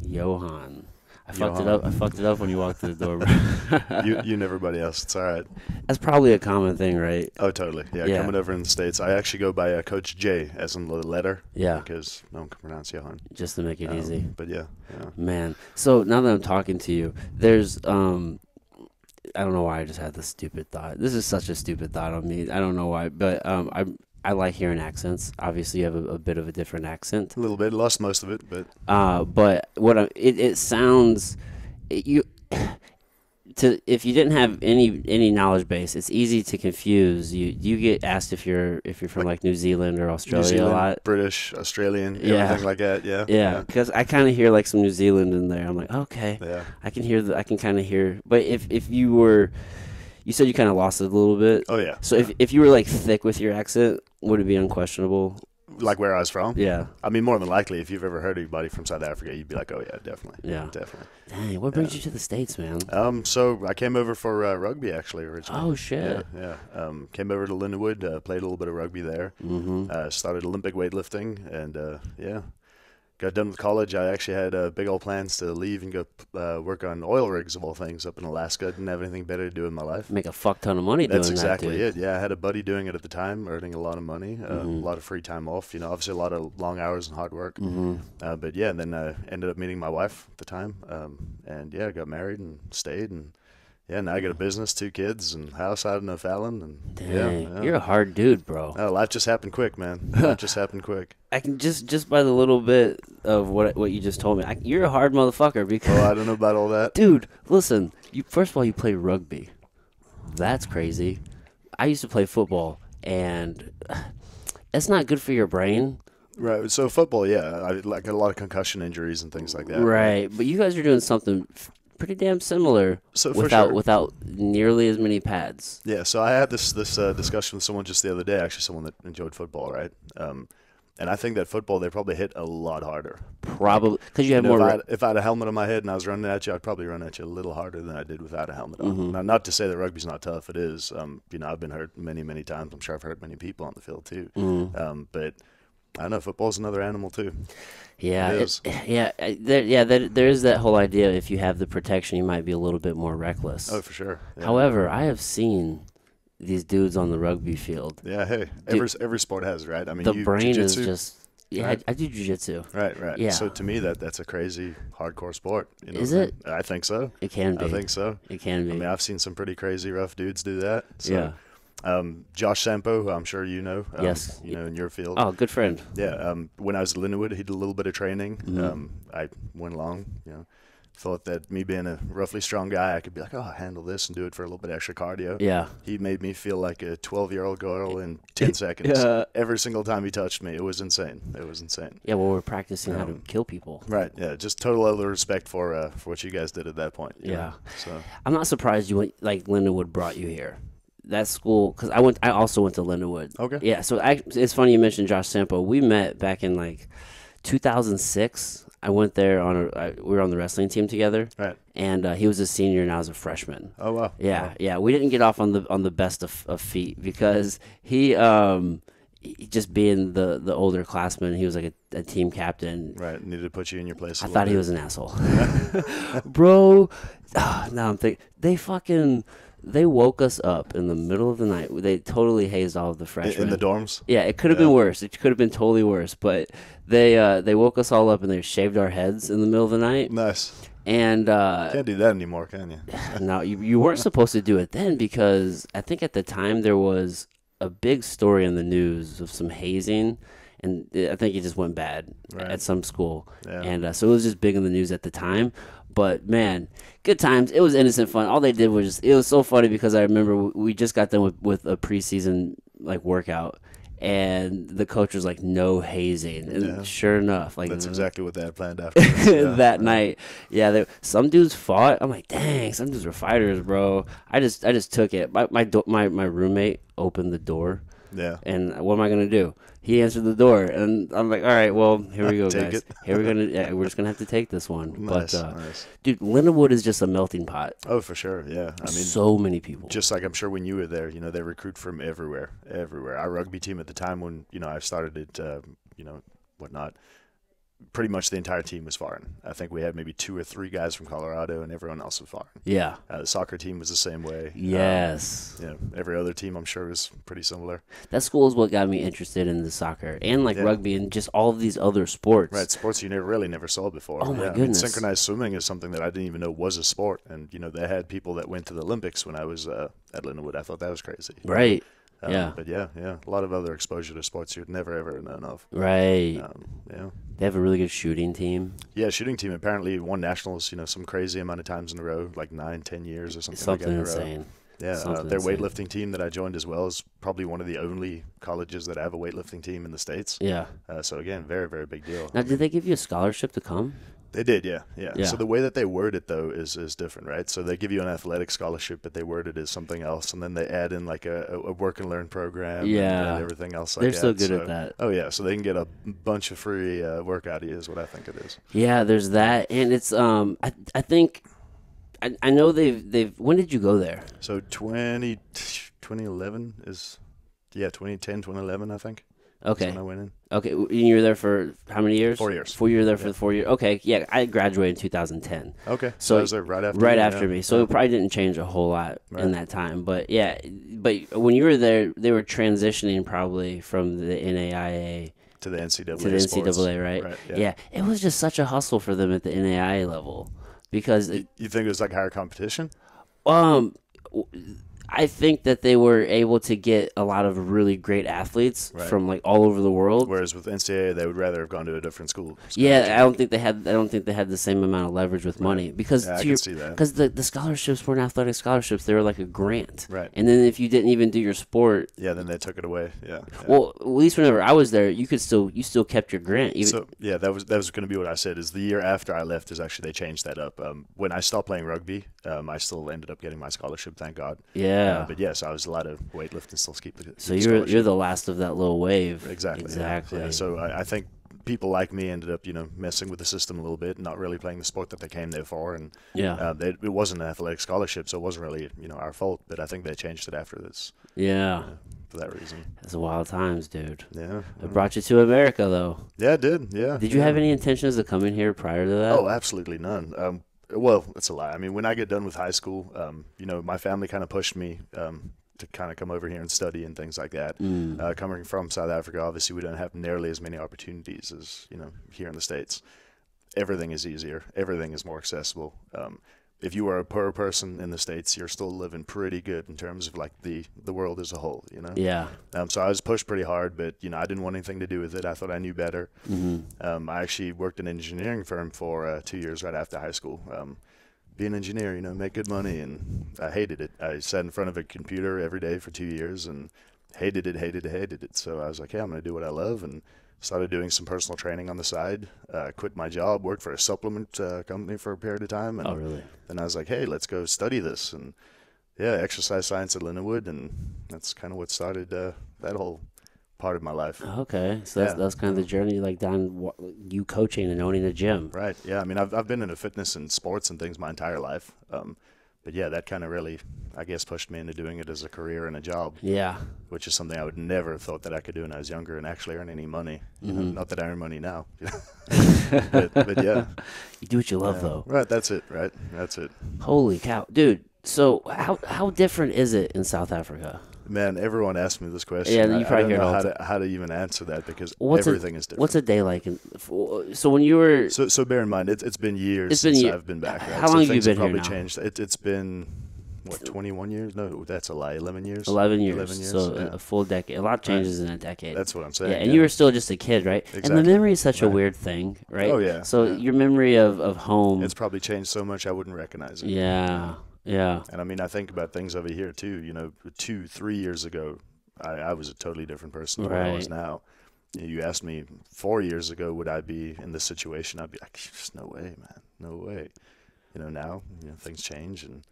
Johan. I fucked it Johan. up. I fucked it up when you walked through the door, bro. You and everybody else. It's all right. That's probably a common thing, right? Oh, totally. Yeah, Yeah. coming over in the States. I actually go by Coach J as in the letter. Yeah. Because no one can pronounce Johan. Just to make it easy. But yeah. Man. So now that I'm talking to you, there's I don't know why I just had this stupid thought. This is such a stupid thought on me. I don't know why, but I like hearing accents. Obviously, you have a bit of a different accent. A little bit. Lost most of it, but But it sounds you to if you didn't have any knowledge base, it's easy to confuse. You get asked if you're from like New Zealand or Australia New Zealand, a lot. British, Australian, Yeah. everything like that. Yeah. Yeah, because I kind of hear like some New Zealand in there. I'm like, okay, Yeah. I can kind of hear. But if you said you kind of lost it a little bit. Oh yeah. So if you were like thick with your accent, would it be unquestionable? Like where I was from? Yeah. I mean, more than likely, if you've ever heard anybody from South Africa, you'd be like, oh yeah, definitely. Yeah. Definitely. Dang, what brings you to the States, man? So I came over for rugby actually originally. Oh shit. Yeah. Came over to Lindenwood, played a little bit of rugby there. Mm-hmm. Started Olympic weightlifting, and yeah. Got done with college. I actually had big old plans to leave and go work on oil rigs of all things up in Alaska. Didn't have anything better to do in my life. Make a fuck ton of money doing That's exactly that, dude. it. Yeah, I had a buddy doing it at the time, earning a lot of money, a lot of free time off. You know, obviously a lot of long hours and hard work. But yeah, and then I ended up meeting my wife at the time, and yeah, got married and stayed, and yeah, now I got a business, 2 kids, and house out in O'Fallon, and Dang, you're a hard dude, bro. Oh, life just happened quick, man. Life just happened quick. I can just by the little bit of what you just told me, you're a hard motherfucker because. Oh, I don't know about all that, dude. Listen, first of all, you play rugby. That's crazy. I used to play football, and it's not good for your brain. Right. So football, yeah, I got a lot of concussion injuries and things like that. Right, but you guys are doing something pretty damn similar. So for sure. Without nearly as many pads. Yeah. So I had this discussion with someone just the other day, actually, someone that enjoyed football, right? And I think that football, they probably hit a lot harder. Probably because you have know, more. If I had a helmet on my head and I was running at you, I'd probably run at you a little harder than I did without a helmet on. Now, not to say that rugby's not tough. It is. You know, I've been hurt many, many times. I'm sure I've hurt many people on the field too. But I don't know, football's another animal too. Yeah, it is. There is that whole idea. If you have the protection, you might be a little bit more reckless. Oh, for sure. Yeah. However, I have seen these dudes on the rugby field. Yeah, hey, every sport has, right? I mean, the brain jiu-jitsu, is just. Yeah, right? I do jiu-jitsu. Right. Yeah. So to me, that's a crazy hardcore sport. You know Is what I it? mean? I think so. It can be. I think so. It can be. I mean, I've seen some pretty crazy rough dudes do that. So, yeah. Josh Sampo, who I'm sure you know. Yes. You know, in your field. Oh, good friend. Yeah. When I was at Lindenwood, he did a little bit of training. I went along, thought that me being a roughly strong guy, I could be like, oh, I'll handle this and do it for a little bit extra cardio. Yeah. He made me feel like a 12-year-old girl in 10 seconds. Every single time he touched me. It was insane. Yeah, well, we're practicing how to kill people. Right, yeah. Just total other respect for what you guys did at that point. Yeah. So I'm not surprised you went, like Lindenwood brought you here. That school, because I also went to Lindenwood. Okay. Yeah, so it's funny you mentioned Josh Sampo. We met back in like 2006. I went there we were on the wrestling team together. Right. And he was a senior and I was a freshman. Oh wow. Yeah, wow. yeah. We didn't get off on the best of feet because he just being the older classman, he was like a team captain. Right. Needed to put you in your place. I thought he was an asshole. Bro, now I'm thinking they woke us up in the middle of the night. They totally hazed all of the freshmen. In the dorms? Yeah, it could have been worse. It could have been totally worse. But they woke us all up and they shaved our heads in the middle of the night. Nice. And can't do that anymore, can you? No, you weren't supposed to do it then because I think at the time there was a big story in the news of some hazing. And I think it just went bad at some school. Yeah. And so it was just big in the news at the time. But, man, good times. It was innocent fun. All they did was it was so funny because I remember we just got done with a preseason, like, workout. And the coach was like, no hazing. And sure enough. Like that's exactly what they had planned after. that night. Yeah, some dudes fought. I'm like, dang, some dudes were fighters, bro. I just took it. My roommate opened the door. Yeah. And what am I going to do? He answered the door, and I'm like, all right, well, here we go, take guys. It. Here we're just gonna have to take this one. Nice, but nice. Dude, Lindenwood is just a melting pot. Oh, for sure, yeah. I mean, so many people. Just like I'm sure when you were there, they recruit from everywhere. Our rugby team at the time when I started it, whatnot. pretty much the entire team was foreign. I think we had maybe 2 or 3 guys from Colorado, and everyone else was foreign. Yeah. The soccer team was the same way. Yes. Every other team I'm sure was pretty similar. That school is what got me interested in the soccer and like rugby and just all of these other sports. Right, sports you never saw before. Oh my goodness. Synchronized swimming is something that I didn't even know was a sport, and they had people that went to the Olympics when I was at Lindenwood. I thought that was crazy. Right. But a lot of other exposure to sports you'd never ever known of. Right. They have a really good shooting team. Yeah, shooting team apparently won nationals, some crazy amount of times in a row, like 9-10 years or something like that in a row. Insane. Yeah, their weightlifting team that I joined as well is probably one of the only colleges that have a weightlifting team in the States. Yeah. So again, very, very big deal. Now, did they give you a scholarship to come? They did, yeah. So the way that they word it, though, is different, right? So they give you an athletic scholarship, but they word it as something else, and then they add in like a work and learn program and everything else like that. They're so good at that. Oh, yeah, so they can get a bunch of free work out of you is what I think it is. Yeah, there's that, and it's I think I know they've when did you go there? So 2011 is 2010, 2011, I think. Okay. That's when I went in. Okay, and you were there for how many years? 4 years. 4 years there for the 4 years. Okay, yeah, I graduated in 2010. Okay, so I was there right after. Right after me, so it probably didn't change a whole lot in that time. But when you were there, they were transitioning probably from the NAIA to the NCAA. To the NCAA, right? Yeah, it was just such a hustle for them at the NAIA level because you think it was like higher competition? I think that they were able to get a lot of really great athletes from like all over the world. Whereas with NCAA, they would rather have gone to a different school. Yeah, I don't think they had the same amount of leverage with money because I can see that. Because the scholarships weren't athletic scholarships; they were like a grant. Right. And then if you didn't even do your sport, then they took it away. Yeah. Well, at least whenever I was there, you still kept your grant. That was going to be what I said. Is the year after I left is actually they changed that up. When I stopped playing rugby, I still ended up getting my scholarship. Thank God. Yeah. But yes, I was allowed to weightlift and still keep the. So you're the last of that little wave. Exactly. Yeah. So I think people like me ended up messing with the system a little bit, not really playing the sport that they came there for, and it wasn't an athletic scholarship, so it wasn't really our fault. But I think they changed it after this. Yeah. For that reason. It's wild times, dude. Yeah. It brought you to America, though. Yeah, it did. Yeah. Did you have any intentions of coming here prior to that? Oh, absolutely none. Well, that's a lie. I mean, when I get done with high school, my family kind of pushed me to kind of come over here and study and things like that. Coming from South Africa, obviously, we don't have nearly as many opportunities as here in the States. Everything is easier. Everything is more accessible. If you are a poor person in the States, you're still living pretty good in terms of like the world as a whole. Yeah. So I was pushed pretty hard, but I didn't want anything to do with it. I thought I knew better. I actually worked in an engineering firm for 2 years right after high school. Be an engineer, make good money, and I hated it. I sat in front of a computer every day for 2 years and hated it. So I was like, hey, I'm going to do what I love, and started doing some personal training on the side. Quit my job, worked for a supplement company for a period of time. And really? Then I was like, hey, let's go study this. And exercise science at Lindenwood, and that's kind of what started that whole part of my life. Okay, so that's kind of the journey, like down you coaching and owning a gym. Right. Yeah. I mean, I've been into fitness and sports and things my entire life. But that kind of really, I guess, pushed me into doing it as a career and a job. Yeah. Which is something I would never have thought that I could do when I was younger and actually earn any money. Not that I earn money now. but yeah. You do what you love, though. Right. That's it. Right. That's it. Holy cow, dude. So how different is it in South Africa? Man, everyone asks me this question. Yeah, you probably hear I don't know how to even answer that because everything is different. What's a day like? So when you were so bear in mind it's been years since I've been back. Right? How long have you been here now? Changed. It's been 21 years? No, that's a lie. 11 years. 11 years. So a full decade. A lot changes in a decade. That's what I'm saying. Yeah, and you were still just a kid, right? Exactly. And the memory is such a weird thing, right? Oh yeah. So your memory of home. It's probably changed so much I wouldn't recognize it. Yeah. Yeah. And I mean, I think about things over here too. 2-3 years ago, I was a totally different person than I was now. You asked me 4 years ago, would I be in this situation? I'd be like, just no way, man, no way. Now things change and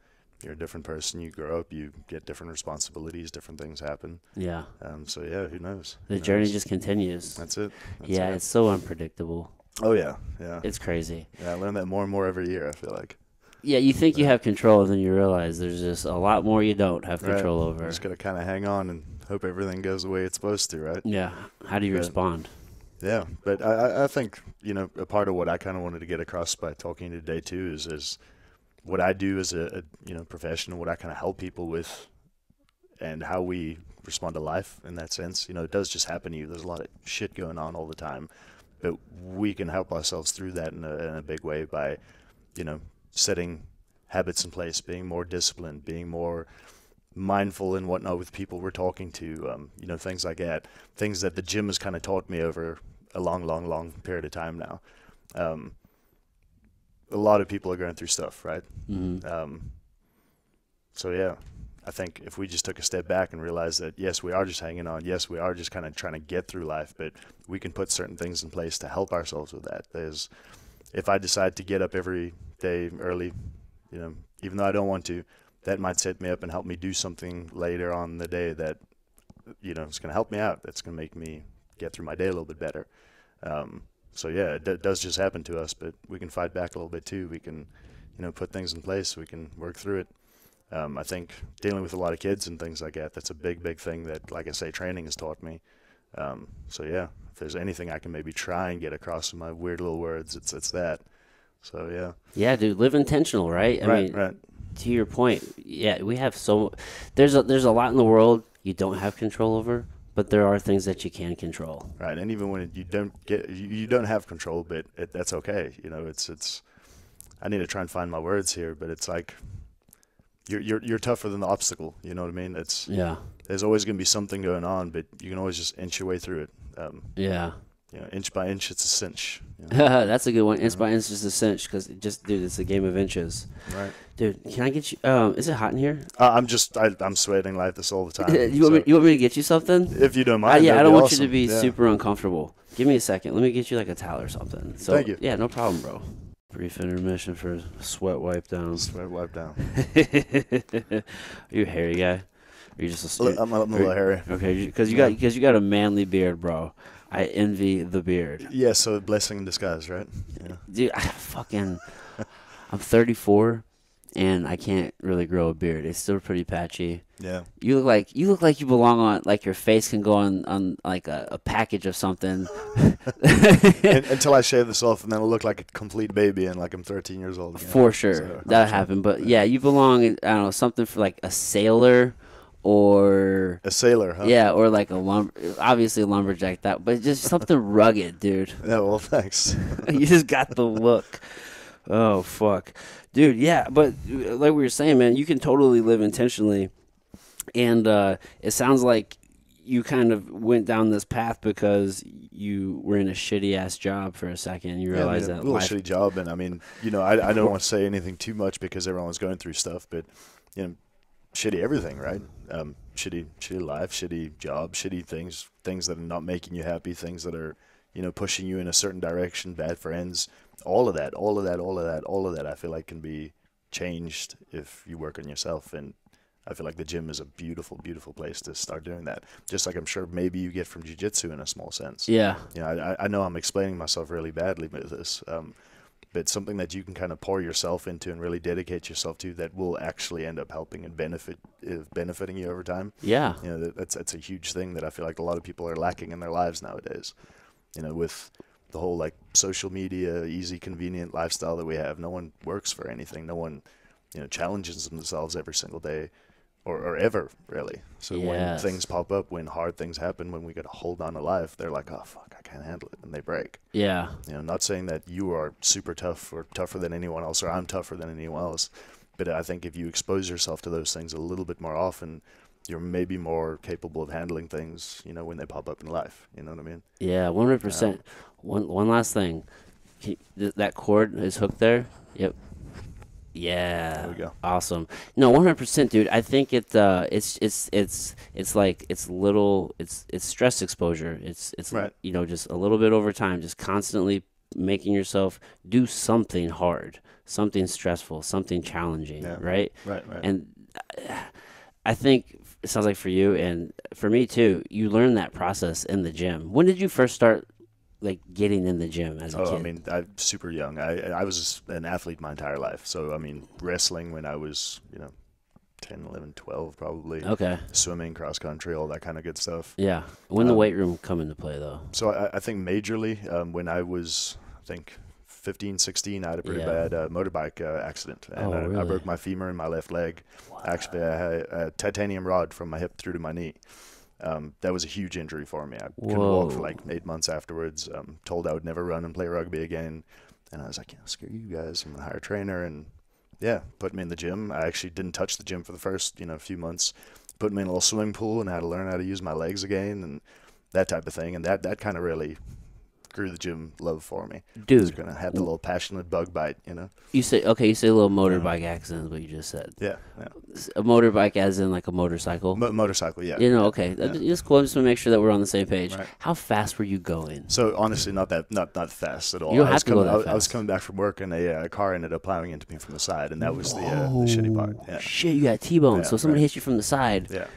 you're a different person. You grow up, you get different responsibilities, different things happen. Yeah. So yeah, who knows? The journey just continues. That's it. It's so unpredictable. Oh yeah, yeah. It's crazy. Yeah, I learn that more and more every year. I feel like. Yeah, you think you have control, and then you realize there's just a lot more you don't have control over. You just gotta kind of hang on and hope everything goes the way it's supposed to, right? Yeah. How do you respond? Yeah, but I think, a part of what I kind of wanted to get across by talking today too is what I do as a professional, what I kind of help people with, and how we respond to life in that sense. It does just happen to you. There's a lot of shit going on all the time, but we can help ourselves through that in a big way by, setting habits in place, being more disciplined, being more mindful and whatnot with people we're talking to, things like that, things that the gym has kind of taught me over a long period of time now. A lot of people are going through stuff, right? Mm-hmm. So yeah, I think if we just took a step back and realized that, yes, we are just hanging on. Yes, we are just kind of trying to get through life, but we can put certain things in place to help ourselves with that. If I decide to get up every day early, even though I don't want to, that might set me up and help me do something later on in the day that, it's going to help me out. That's going to make me get through my day a little bit better. So yeah, it does just happen to us, but we can fight back a little bit too. We can, put things in place. We can work through it. I think dealing with a lot of kids and things like that, that's a big thing that, like I say, training has taught me. So yeah, if there's anything I can maybe try and get across in my weird little words, it's that. So yeah. Yeah, dude, live intentional, right? I mean, right. To your point, yeah, we have there's a lot in the world you don't have control over, but there are things that you can control. Right, and even when you don't have control, but that's okay. It's. I need to try and find my words here, but it's like you're tougher than the obstacle. You know what I mean? There's always going to be something going on, but you can always just inch your way through it. Yeah. Inch by inch, it's a cinch. That's a good one. Inch by inch is a cinch because dude, it's a game of inches. Right. Dude, can I get you? Is it hot in here? I'm sweating like this all the time. you want me to get you something? If you don't mind. Yeah, I don't want awesome. you to be super uncomfortable. Give me a second. Let me get you like a towel or something. So, thank you. Yeah, no problem, bro. Brief intermission for sweat wipe down. Sweat wipe down. Are you a hairy guy? Are you just I'm a little hairy. Okay, because you got a manly beard, bro. I envy the beard. Yeah, so blessing in disguise, right? Yeah. Dude, I'm 34, and I can't really grow a beard. It's still pretty patchy. Yeah. You look like you belong on, like your face can go on like a package of something. Until I shave this off, and then I'll look like a complete baby, and like I'm 13 years old. For sure, so, that happened. But yeah, you belong. I don't know, something for like a sailor. Or a sailor, huh? Yeah, or like obviously a lumberjack, but just something rugged, dude. Yeah, well, thanks. You just got the look. Oh fuck, dude. Yeah, but like we were saying, man, you can totally live intentionally, and it sounds like you kind of went down this path because you were in a shitty ass job for a second. You realized that a little shitty job, and I mean, I don't want to say anything too much because everyone's going through stuff, but shitty everything, right? Shitty life, shitty job, shitty things that are not making you happy, things that are, pushing you in a certain direction, bad friends, all of that, I feel like can be changed if you work on yourself. And I feel like the gym is a beautiful, beautiful place to start doing that. Just like I'm sure maybe you get from jiu-jitsu in a small sense. Yeah. I know I'm explaining myself really badly with this, but something that you can kind of pour yourself into and really dedicate yourself to that will actually end up helping and benefiting you over time. Yeah. That's a huge thing that I feel like a lot of people are lacking in their lives nowadays. With the whole like social media, easy, convenient lifestyle that we have, no one works for anything. No one, challenges themselves every single day or ever, really. So when things pop up, when hard things happen, when we got to hold on to life, they're like, oh, fuck, I can't handle it, and they break. Yeah. Not saying that you are super tough or tougher than anyone else or I'm tougher than anyone else, but I think if you expose yourself to those things a little bit more often, you're maybe more capable of handling things, when they pop up in life. You know what I mean? Yeah, 100%. One last thing. That cord is hooked there? Yep. Yeah. There we go. Awesome. No, 100%, dude. I think it's stress exposure. It's right. Just a little bit over time, just constantly making yourself do something hard, something stressful, something challenging, right? Right. And I think it sounds like for you and for me too, you learned that process in the gym. When did you first start like getting in the gym as a kid? I mean, I'm super young. I was an athlete my entire life. So, I mean, wrestling when I was, 10, 11, 12 probably. Okay. Swimming, cross country, all that kind of good stuff. Yeah. When the weight room come into play, though? So I think majorly when I was, I think, 15, 16, I had a pretty bad motorbike accident. And really? I broke my femur in my left leg. Wow. Actually, I had a titanium rod from my hip through to my knee. That was a huge injury for me. I couldn't walk for like 8 months afterwards. Told I would never run and play rugby again. And I was like, screw you guys. I'm going to hire a trainer. And yeah, put me in the gym. I actually didn't touch the gym for the first, few months. Put me in a little swimming pool and had to learn how to use my legs again and that type of thing. And that kind of really grew the gym love for me. Dude. Kind of had the little passionate bug bite, You say a little motorbike accident is what you just said. Yeah. A motorbike as in like a motorcycle? Motorcycle, yeah. Okay. Yeah. Just cool. Just to make sure that we're on the same page. Right. How fast were you going? So honestly, not fast at all. You don't have to go that fast. I was coming back from work and a car ended up plowing into me from the side, and that was the shitty part. Yeah. Shit, you got T-bone. So somebody hit you from the side. Yeah.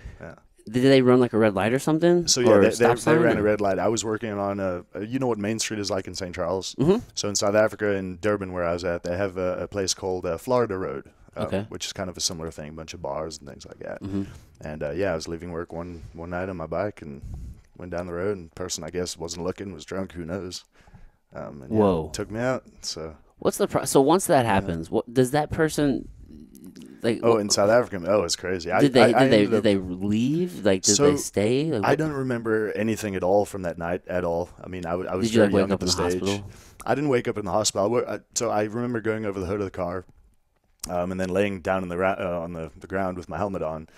Did they run like a red light or something? So yeah, they ran a red light. I was working on you know what Main Street is like in St. Charles? Mm-hmm. So in South Africa, in Durban, where I was at, they have a place called Florida Road, which is kind of a similar thing, a bunch of bars and things like that. Mm-hmm. And I was leaving work one night on my bike and went down the road, and the person, I guess, wasn't looking, was drunk, who knows? And took me out. So what's the so once that happens, what does that person? Like, in South Africa, it's crazy. Did they leave? Like, did they stay? Like, I don't remember anything at all from that night at all. I mean, I was did you very wake young up at the in the stage. hospital? I didn't wake up in the hospital. So I remember going over the hood of the car, and then laying down on the ground with my helmet on.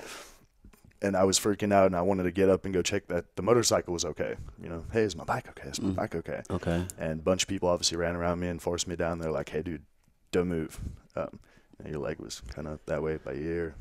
And I was freaking out, and I wanted to get up and go check that the motorcycle was okay. Hey, is my bike okay? Is my bike okay? Okay. And a bunch of people obviously ran around me and forced me down. They're like, hey, dude, don't move. Your leg was kind of that way by your ear.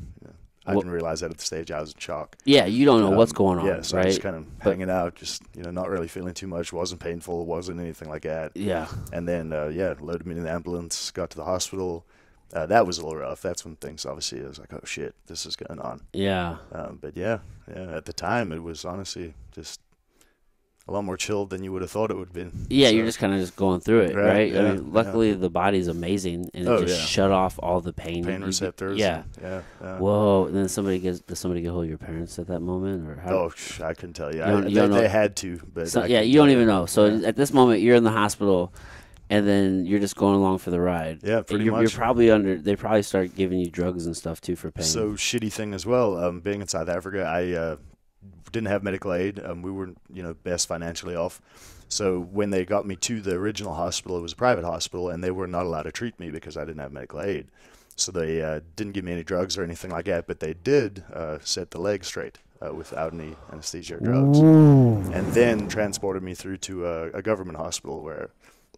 I didn't realize that at the stage. I was in shock. Yeah, you don't know what's going on. Yeah, so right? I was kind of hanging out, just not really feeling too much. Wasn't painful. Wasn't anything like that. Yeah. And then loaded me in the ambulance. Got to the hospital. That was a little rough. That's when things obviously I was like, oh shit, this is going on. Yeah. But yeah. At the time, it was honestly just a lot more chilled than you would have thought it would have been. Yeah, so, you're just kind of just going through it, right? Yeah, I mean, luckily the body's amazing, and it just shut off all the pain. Pain receptors. Yeah. Yeah. Whoa! And then does somebody get hold of your parents at that moment, or how? Oh, I couldn't tell you. They had to, but you don't even know. So at this moment, you're in the hospital, and then you're just going along for the ride. Yeah, pretty much. You're probably they probably start giving you drugs and stuff too for pain. So shitty thing as well. Being in South Africa, I didn't have medical aid. We were, best financially off. So when they got me to the original hospital, it was a private hospital, and they were not allowed to treat me because I didn't have medical aid. So they didn't give me any drugs or anything like that, but they did set the leg straight without any anesthesia or drugs. Ooh. And then transported me through to a government hospital where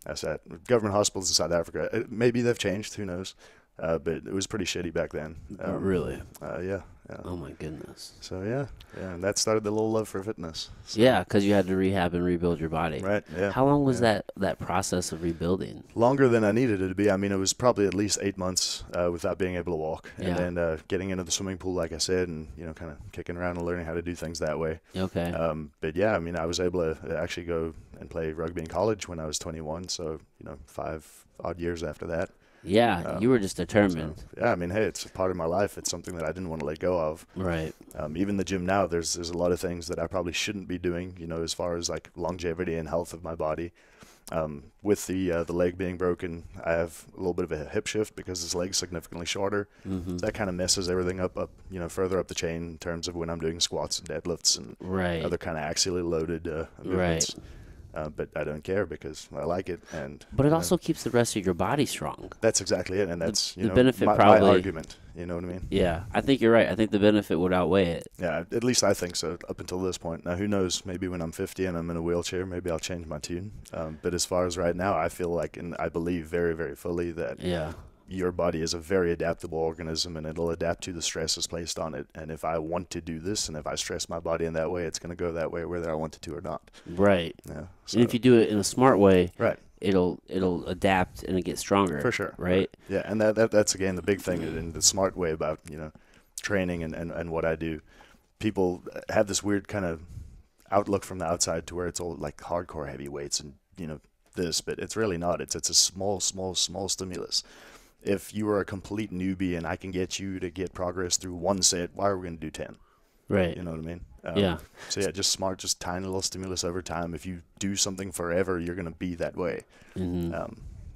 I sat. Government hospitals in South Africa, maybe they've changed, who knows? But it was pretty shitty back then. Really? Yeah. Oh my goodness. So yeah, and that started the little love for fitness. So. Yeah, because you had to rehab and rebuild your body. Right. Yeah. How long was that process of rebuilding? Longer than I needed it to be. I mean, it was probably at least 8 months without being able to walk, and then getting into the swimming pool, like I said, and kind of kicking around and learning how to do things that way. Okay. But yeah, I mean, I was able to actually go and play rugby in college when I was 21. So 5 odd years after that. Yeah, you were just determined. So, yeah, I mean, hey, it's a part of my life. It's something that I didn't want to let go of. Right. Even the gym now, there's a lot of things that I probably shouldn't be doing, as far as like longevity and health of my body. With the leg being broken, I have a little bit of a hip shift because this leg's significantly shorter. Mm-hmm. So that kind of messes everything up, further up the chain in terms of when I'm doing squats and deadlifts and other kind of axially loaded movements. Right. But I don't care because I like it, but it also keeps the rest of your body strong. That's exactly it, and that's the benefit my argument. You know what I mean? Yeah, I think you're right. I think the benefit would outweigh it. Yeah, at least I think so. Up until this point, now who knows? Maybe when I'm 50 and I'm in a wheelchair, maybe I'll change my tune. But as far as right now, I feel like, and I believe very, very fully that your body is a very adaptable organism, and it'll adapt to the stresses placed on it. And if I want to do this, and if I stress my body in that way, it's going to go that way whether I want it to or not. Right. Yeah. So. And if you do it in a smart way, right, it'll adapt and it gets stronger. For sure. Right. Yeah, and that's again the big thing in the smart way about training and what I do. People have this weird kind of outlook from the outside to where it's all like hardcore heavy weights and this, but it's really not. It's a small stimulus. if you are a complete newbie and I can get you to get progress through one set, why are we going to do 10? Right. You know what I mean? Yeah. So yeah, just smart, just tiny little stimulus over time. If you do something forever, you're going to be that way.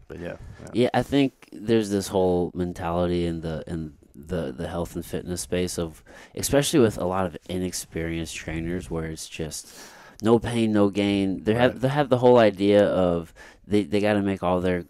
But yeah, I think there's this whole mentality in the health and fitness space of, especially with a lot of inexperienced trainers, where it's just no pain, no gain. They have the whole idea of they got to make all their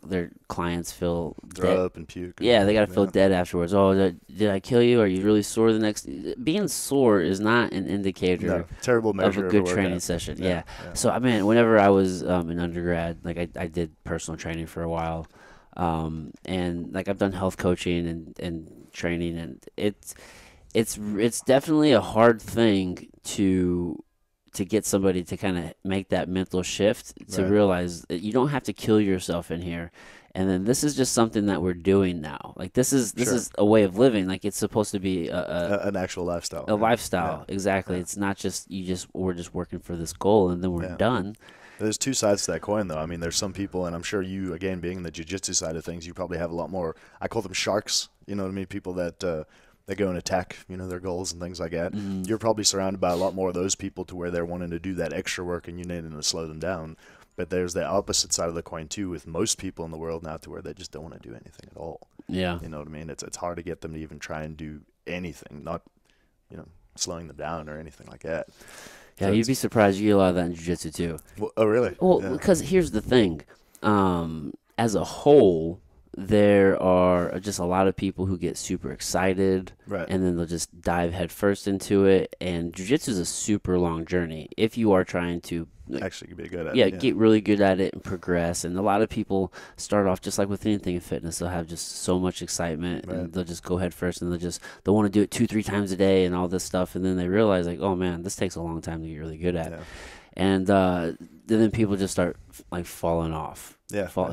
clients feel throw up and puke. Yeah, they got to feel dead afterwards. Oh, did I kill you? Are you really sore the next? Being sore is not an indicator terrible measure of a good training session. Yeah. So I mean, whenever I was in undergrad, like I did personal training for a while, and like I've done health coaching and training, and it's definitely a hard thing to get somebody to kind of make that mental shift to realize that you don't have to kill yourself in here. And then this is just something that we're doing now. Like this is a way of living. Like it's supposed to be an actual lifestyle. A lifestyle, exactly. It's not just we're just working for this goal and then we're done. There's two sides to that coin, though. I mean, there's some people, and I'm sure you, again, being in the jiu-jitsu side of things, you probably have a lot more. I call them sharks. You know what I mean? People that go and attack, their goals and things like that. You're probably surrounded by a lot more of those people to where they're wanting to do that extra work and you needing to slow them down. But there's the opposite side of the coin, too, with most people in the world now to where they just don't want to do anything at all. Yeah. You know what I mean? It's hard to get them to even try and do anything, not, slowing them down or anything like that. Yeah, so you'd be surprised. You get a lot of that in jiu-jitsu, too. Well, oh, really? Well, because here's the thing. As a whole, there are just a lot of people who get super excited, and then they'll just dive headfirst into it. And jiu-jitsu is a super long journey if you are trying to actually be good at it. Get really good at it and progress. And a lot of people start off just like with anything in fitness. They'll have just so much excitement, and they'll just go headfirst, and they'll want to do it 2-3 times a day and all this stuff. And then they realize, like, oh man, this takes a long time to get really good at. And then people just start like falling off.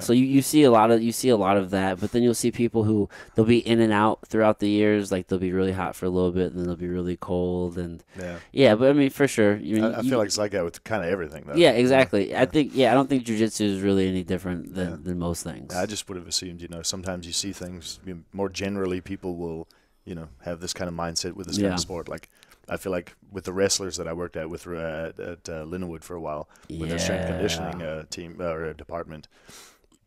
So you see a lot of that, but then you'll see people who they'll be in and out throughout the years. Like they'll be really hot for a little bit, and then they'll be really cold, and but I mean for sure. I feel like it's like that with kind of everything, though. Yeah, exactly. I think I don't think jiu-jitsu is really any different than most things. I just would have assumed, sometimes you see things more generally. People will, have this kind of mindset with this kind of sport, like. I feel like with the wrestlers that I worked at at Lindenwood for a while, with their strength conditioning team or department,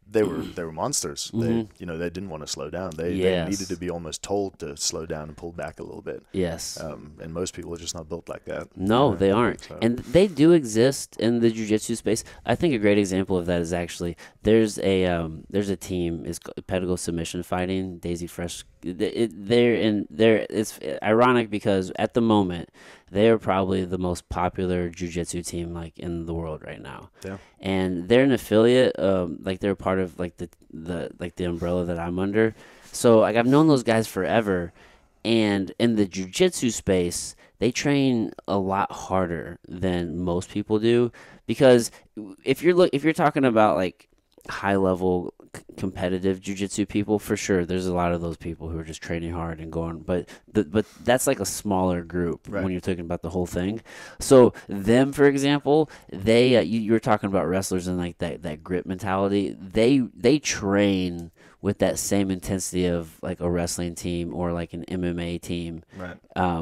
they were monsters. They didn't want to slow down. They needed to be almost told to slow down and pull back a little bit. Yes. And most people are just not built like that. No, they aren't. So. And they do exist in the jiu-jitsu space. I think a great example of that is actually there's a team, it's Pedigo Submission Fighting, Daisy Fresh. It's ironic because at the moment they are probably the most popular jiu-jitsu team like in the world right now. Yeah. And they're an affiliate, like they're part of like the umbrella that I'm under. So like I've known those guys forever, and in the jiu-jitsu space, they train a lot harder than most people do, because if you're talking about like high level competitive jiu-jitsu people, for sure there's a lot of those people who are just training hard and going, but that's like a smaller group when you're talking about the whole thing. So them, for example, they you were talking about wrestlers and like that grit mentality. They train with that same intensity of like a wrestling team or like an MMA team,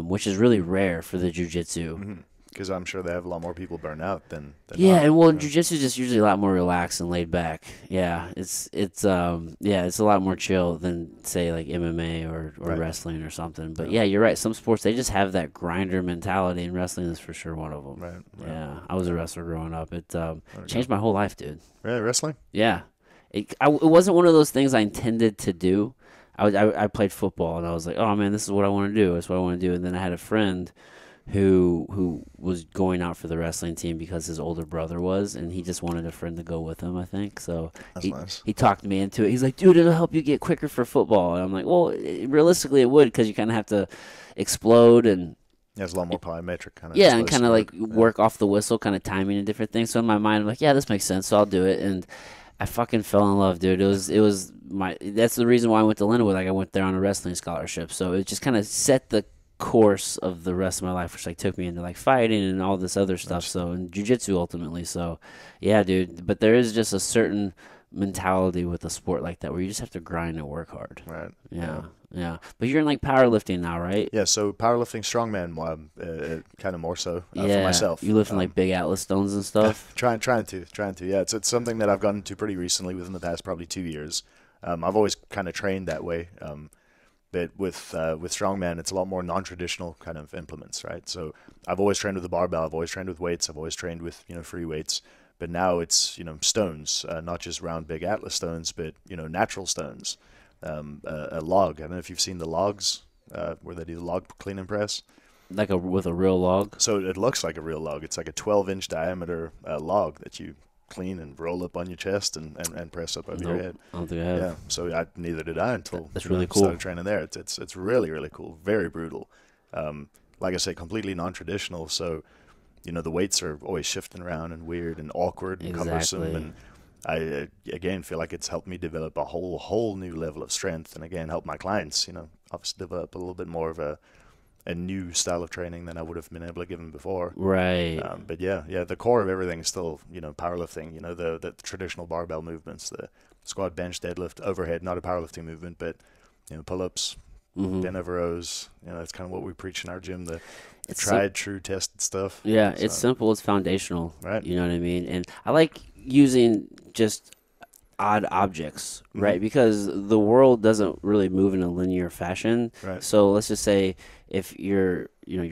which is really rare for the jiu-jitsu. Because I'm sure they have a lot more people burn out than and jiu-jitsu is just usually a lot more relaxed and laid back. Yeah, it's a lot more chill than say like MMA or wrestling or something. But you're right. Some sports they just have that grinder mentality, and wrestling is for sure one of them. Right. Yeah, I was a wrestler growing up. It changed my whole life, dude. Really, wrestling? Yeah, it wasn't one of those things I intended to do. I played football, and I was like, oh man, this is what I want to do. That's what I want to do. And then I had a friend who was going out for the wrestling team because his older brother was, and he just wanted a friend to go with him, I think. So he talked me into it. He's like, dude, it'll help you get quicker for football. And I'm like, well, realistically it would, because you kind of have to explode and it's a lot more plyometric kind of. Yeah, and kind of like work off the whistle, kind of timing and different things. So in my mind, I'm like, yeah, this makes sense, so I'll do it. And I fucking fell in love, dude. It was that's the reason why I went to Lindenwood. Like I went there on a wrestling scholarship, so it just kind of set the course of the rest of my life, which like took me into like fighting and all this other stuff. So and jiu-jitsu ultimately. So yeah, dude. But there is just a certain mentality with a sport like that where you just have to grind and work hard. Right. Yeah. But you're in like powerlifting now, right? Yeah, so powerlifting, strongman, kind of more so for Yeah. myself. You lifting like big Atlas stones and stuff? Trying to. Yeah, it's something that I've gotten to pretty recently within the past probably 2 years. I've always kind of trained that way. But with strongman, it's a lot more non-traditional kind of implements, right? So I've always trained with a barbell. I've always trained with weights. I've always trained with, free weights. But now it's, stones, not just round big Atlas stones, but, natural stones. A log. I don't know if you've seen the logs where they do the log clean and press. Like with a real log? So it looks like a real log. It's like a 12-inch diameter log that you clean and roll up on your chest and press up over your head. I don't think I have. Yeah, so neither did I until that's really cool. Started training there. It's really, really cool. Very brutal. Like I say, completely non-traditional. So, the weights are always shifting around and weird and awkward and cumbersome. And I, again, feel like it's helped me develop a whole new level of strength, and again, help my clients, obviously develop a little bit more of a new style of training than I would have been able to give them before. Right. But yeah, the core of everything is still, powerlifting, the traditional barbell movements, the squat, bench, deadlift, overhead, not a powerlifting movement, but, pull-ups, bent over rows, that's kind of what we preach in our gym, the tried, true, tested stuff. Yeah, so it's simple, it's foundational. Right. You know what I mean? And I like using just odd objects, right? Because the world doesn't really move in a linear fashion. Right. So let's just say if you're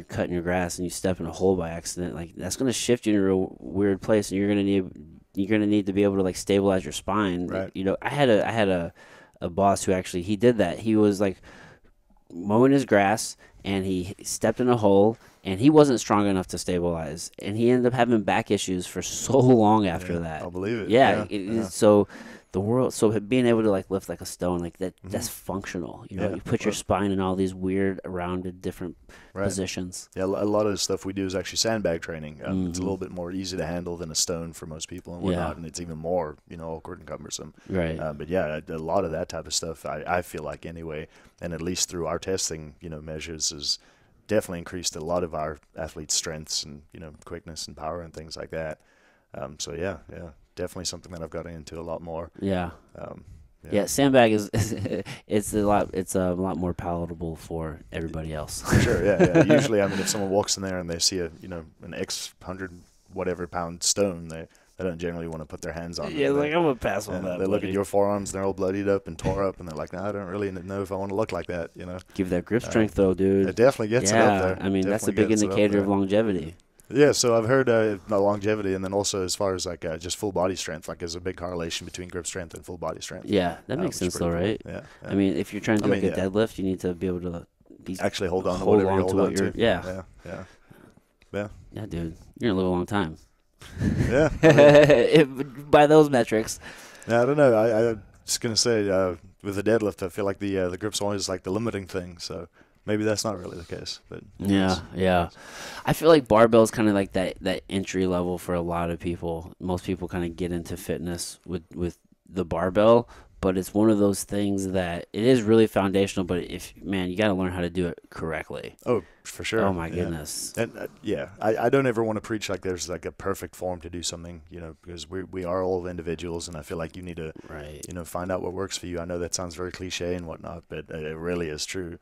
cutting your grass and you step in a hole by accident, like that's going to shift you in a real weird place, and you're going to need to be able to like stabilize your spine. Right. I had a boss who actually he did that. He was like mowing his grass and he stepped in a hole and he wasn't strong enough to stabilize, and he ended up having back issues for so long after that. I'll believe it. Yeah. So the world, so being able to like lift like a stone like that, that's functional. You put your spine in all these weird rounded different positions. Yeah, a lot of the stuff we do is actually sandbag training. It's a little bit more easy to handle than a stone for most people and whatnot, and it's even more awkward and cumbersome. Right. But yeah, a lot of that type of stuff I feel like anyway, and at least through our testing measures has definitely increased a lot of our athletes' strengths and quickness and power and things like that. So yeah, definitely something that I've gotten into a lot more. Yeah, sandbag is it's a lot more palatable for everybody else. Sure, yeah. Usually, I mean, if someone walks in there and they see an X 100 whatever pound stone, they don't generally want to put their hands on it. Yeah, like I'm gonna pass on that. They look at your forearms, and they're all bloodied up and tore up, and they're like, "No, I don't really know if I want to look like that." Give that grip strength though, dude. It definitely gets it up there. I mean, that's a big indicator of longevity. Yeah, so I've heard longevity, and then also as far as like just full body strength, like there's a big correlation between grip strength and full body strength. Yeah, that makes sense though, right? Cool. Yeah. I mean, if you're trying to do a deadlift, you need to be able to actually hold on to whatever you hold on to. Yeah, dude, you're gonna live a long time. Yeah. By those metrics. Yeah, I don't know. I'm just gonna say with the deadlift, I feel like the grip's always like the limiting thing. So maybe that's not really the case. But yeah. I feel like barbell is kind of like that entry level for a lot of people. Most people kind of get into fitness with the barbell, but it's one of those things that it is really foundational. But you got to learn how to do it correctly. Oh, for sure. Oh my goodness. And I don't ever want to preach like there's like a perfect form to do something, because we are all individuals, and I feel like you need to, find out what works for you. I know that sounds very cliche and whatnot, but it really is true.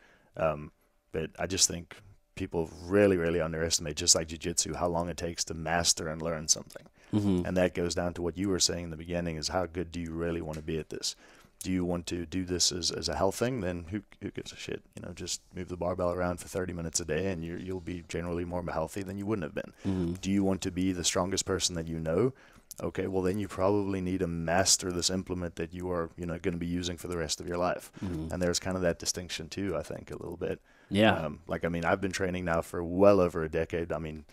But I just think people really, really underestimate, just like jiu-jitsu, how long it takes to master and learn something. And that goes down to what you were saying in the beginning, is how good do you really want to be at this? Do you want to do this as a health thing? Then who gives a shit? Just move the barbell around for 30 minutes a day, and you'll be generally more healthy than you wouldn't have been. Do you want to be the strongest person that you know? Okay, well then you probably need to master this implement that you are going to be using for the rest of your life. And there's kind of that distinction too, I think, a little bit. Yeah. I've been training now for well over a decade. I mean,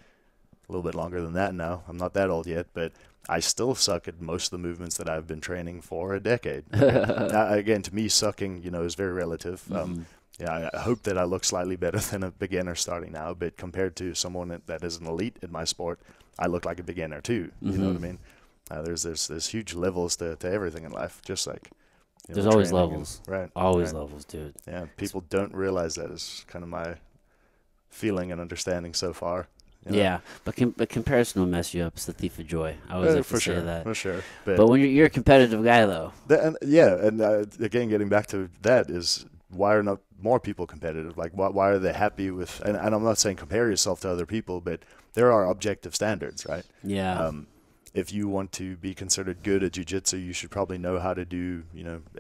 a little bit longer than that now. I'm not that old yet, but I still suck at most of the movements that I've been training for a decade. Again, to me, sucking, is very relative. I hope that I look slightly better than a beginner starting now, but compared to someone that is an elite in my sport, I look like a beginner too. You know what I mean? There's huge levels to everything in life, just like there's always levels. Always levels, dude. Yeah, people don't realize that is kind of my feeling and understanding so far. You know? Yeah, but comparison will mess you up. It's the thief of joy. I always like to say that. For sure. But when you're a competitive guy, though. Again, getting back to that is why are not more people competitive? Like, why are they happy with? And I'm not saying compare yourself to other people, but there are objective standards, right? Yeah. If you want to be considered good at jiu-jitsu, you should probably know how to do,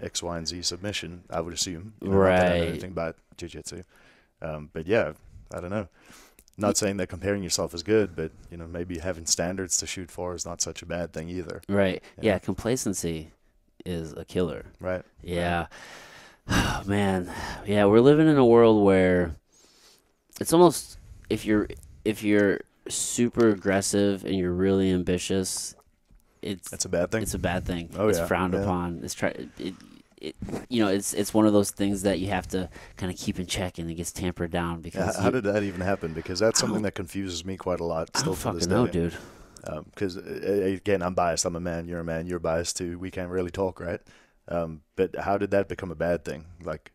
X, Y, and Z submission, I would assume. Right. Not that I know anything about jiu-jitsu. But yeah, I don't know. Not saying that comparing yourself is good, but, maybe having standards to shoot for is not such a bad thing either. Right. Yeah, complacency is a killer. Right. Yeah. Oh, man. Yeah, we're living in a world where it's almost, if you're super aggressive and you're really ambitious, it's a bad thing. It's a bad thing. Oh, it's frowned upon. It's one of those things that you have to kind of keep in check, and it gets tampered down because. How did that even happen? Because that's something that confuses me quite a lot. Still I don't fucking know, dude. Because again, I'm biased. I'm a man. You're a man. You're biased too. We can't really talk, right? But how did that become a bad thing? Like,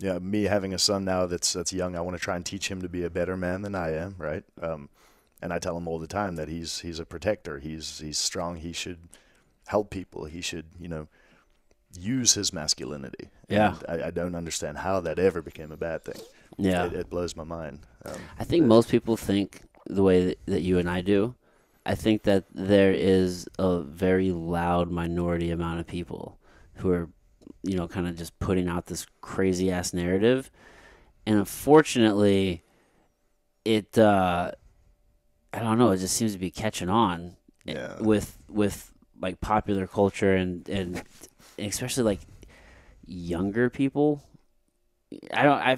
me having a son now that's young, I want to try and teach him to be a better man than I am, right? And I tell him all the time that he's a protector. He's strong. He should help people. He should, use his masculinity. Yeah. And I don't understand how that ever became a bad thing. Yeah. It blows my mind. I think most people think the way that you and I do. I think that there is a very loud minority amount of people who are, kind of just putting out this crazy ass narrative. And unfortunately, I don't know, it just seems to be catching on with like popular culture and especially like younger people. I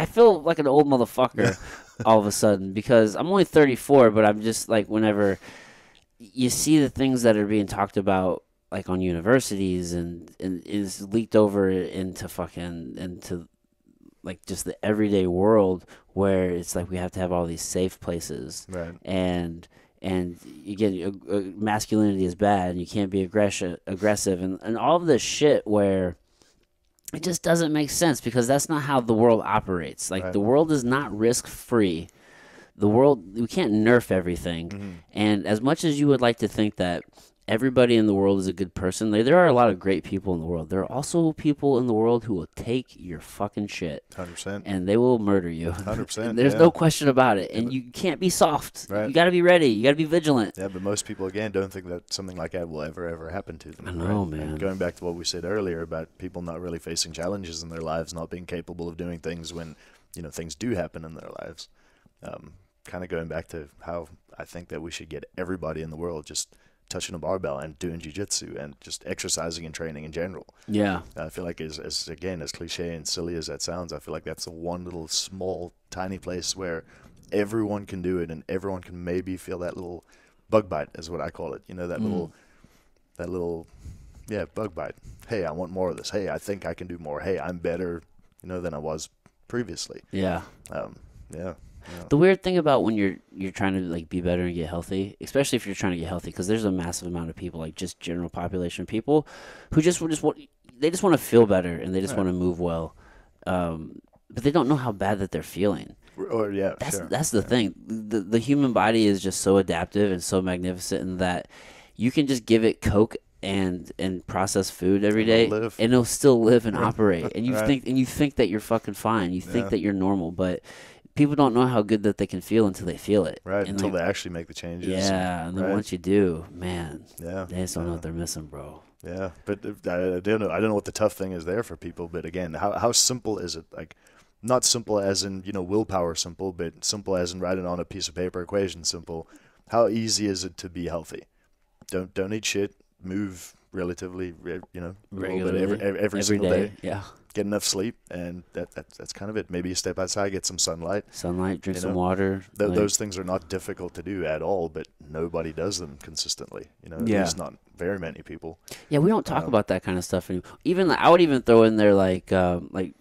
feel like an old motherfucker all of a sudden because I'm only 34, but I'm just like, whenever you see the things that are being talked about like on universities and is leaked over into like just the everyday world where it's like we have to have all these safe places, right? And again, masculinity is bad, and you can't be aggressive, and all of this shit where it just doesn't make sense because that's not how the world operates. Like the world is not risk free. The world, we can't nerf everything, and as much as you would like to think that everybody in the world is a good person, there are a lot of great people in the world. There are also people in the world who will take your fucking shit. 100%. And they will murder you. 100%. There's no question about it. And you can't be soft. Right. You got to be ready. You got to be vigilant. Yeah, but most people, again, don't think that something like that will ever happen to them. I know, right? man. And going back to what we said earlier about people not really facing challenges in their lives, not being capable of doing things when, things do happen in their lives. Kind of going back to how I think that we should get everybody in the world just touching a barbell and doing jiu-jitsu and just exercising and training in general. Yeah. I feel like as cliche and silly as that sounds, I feel like that's the one little small tiny place where everyone can do it and everyone can maybe feel that little bug bite is what I call it. That little bug bite. Hey, I want more of this. Hey, I think I can do more. Hey, I'm better, than I was previously. Yeah. Yeah. The weird thing about when you're trying to like be better and get healthy, especially if you're trying to get healthy, because there's a massive amount of people, like just general population of people, who just want to feel better and they just want to move well, but they don't know how bad that they're feeling. That's the thing. The human body is just so adaptive and so magnificent in that you can just give it Coke and processed food every day, and it'll still live and operate. And you think that you're fucking fine. You think that you're normal, but people don't know how good that they can feel until they feel it. Right, until they actually make the changes. Yeah, and then once you do, man, they just don't know what they're missing, bro. Yeah, but I don't know what the tough thing is there for people. But again, how simple is it? Like, not simple as in, willpower simple, but simple as in writing on a piece of paper equation simple. How easy is it to be healthy? Don't eat shit. Move relatively, regularly, every single day. Yeah. Get enough sleep, and that's kind of it. Maybe you step outside, get some sunlight. Drink some water. Those things are not difficult to do at all, but nobody does them consistently. There's not very many people. Yeah, we don't talk about that kind of stuff anymore. Even I would even throw in there like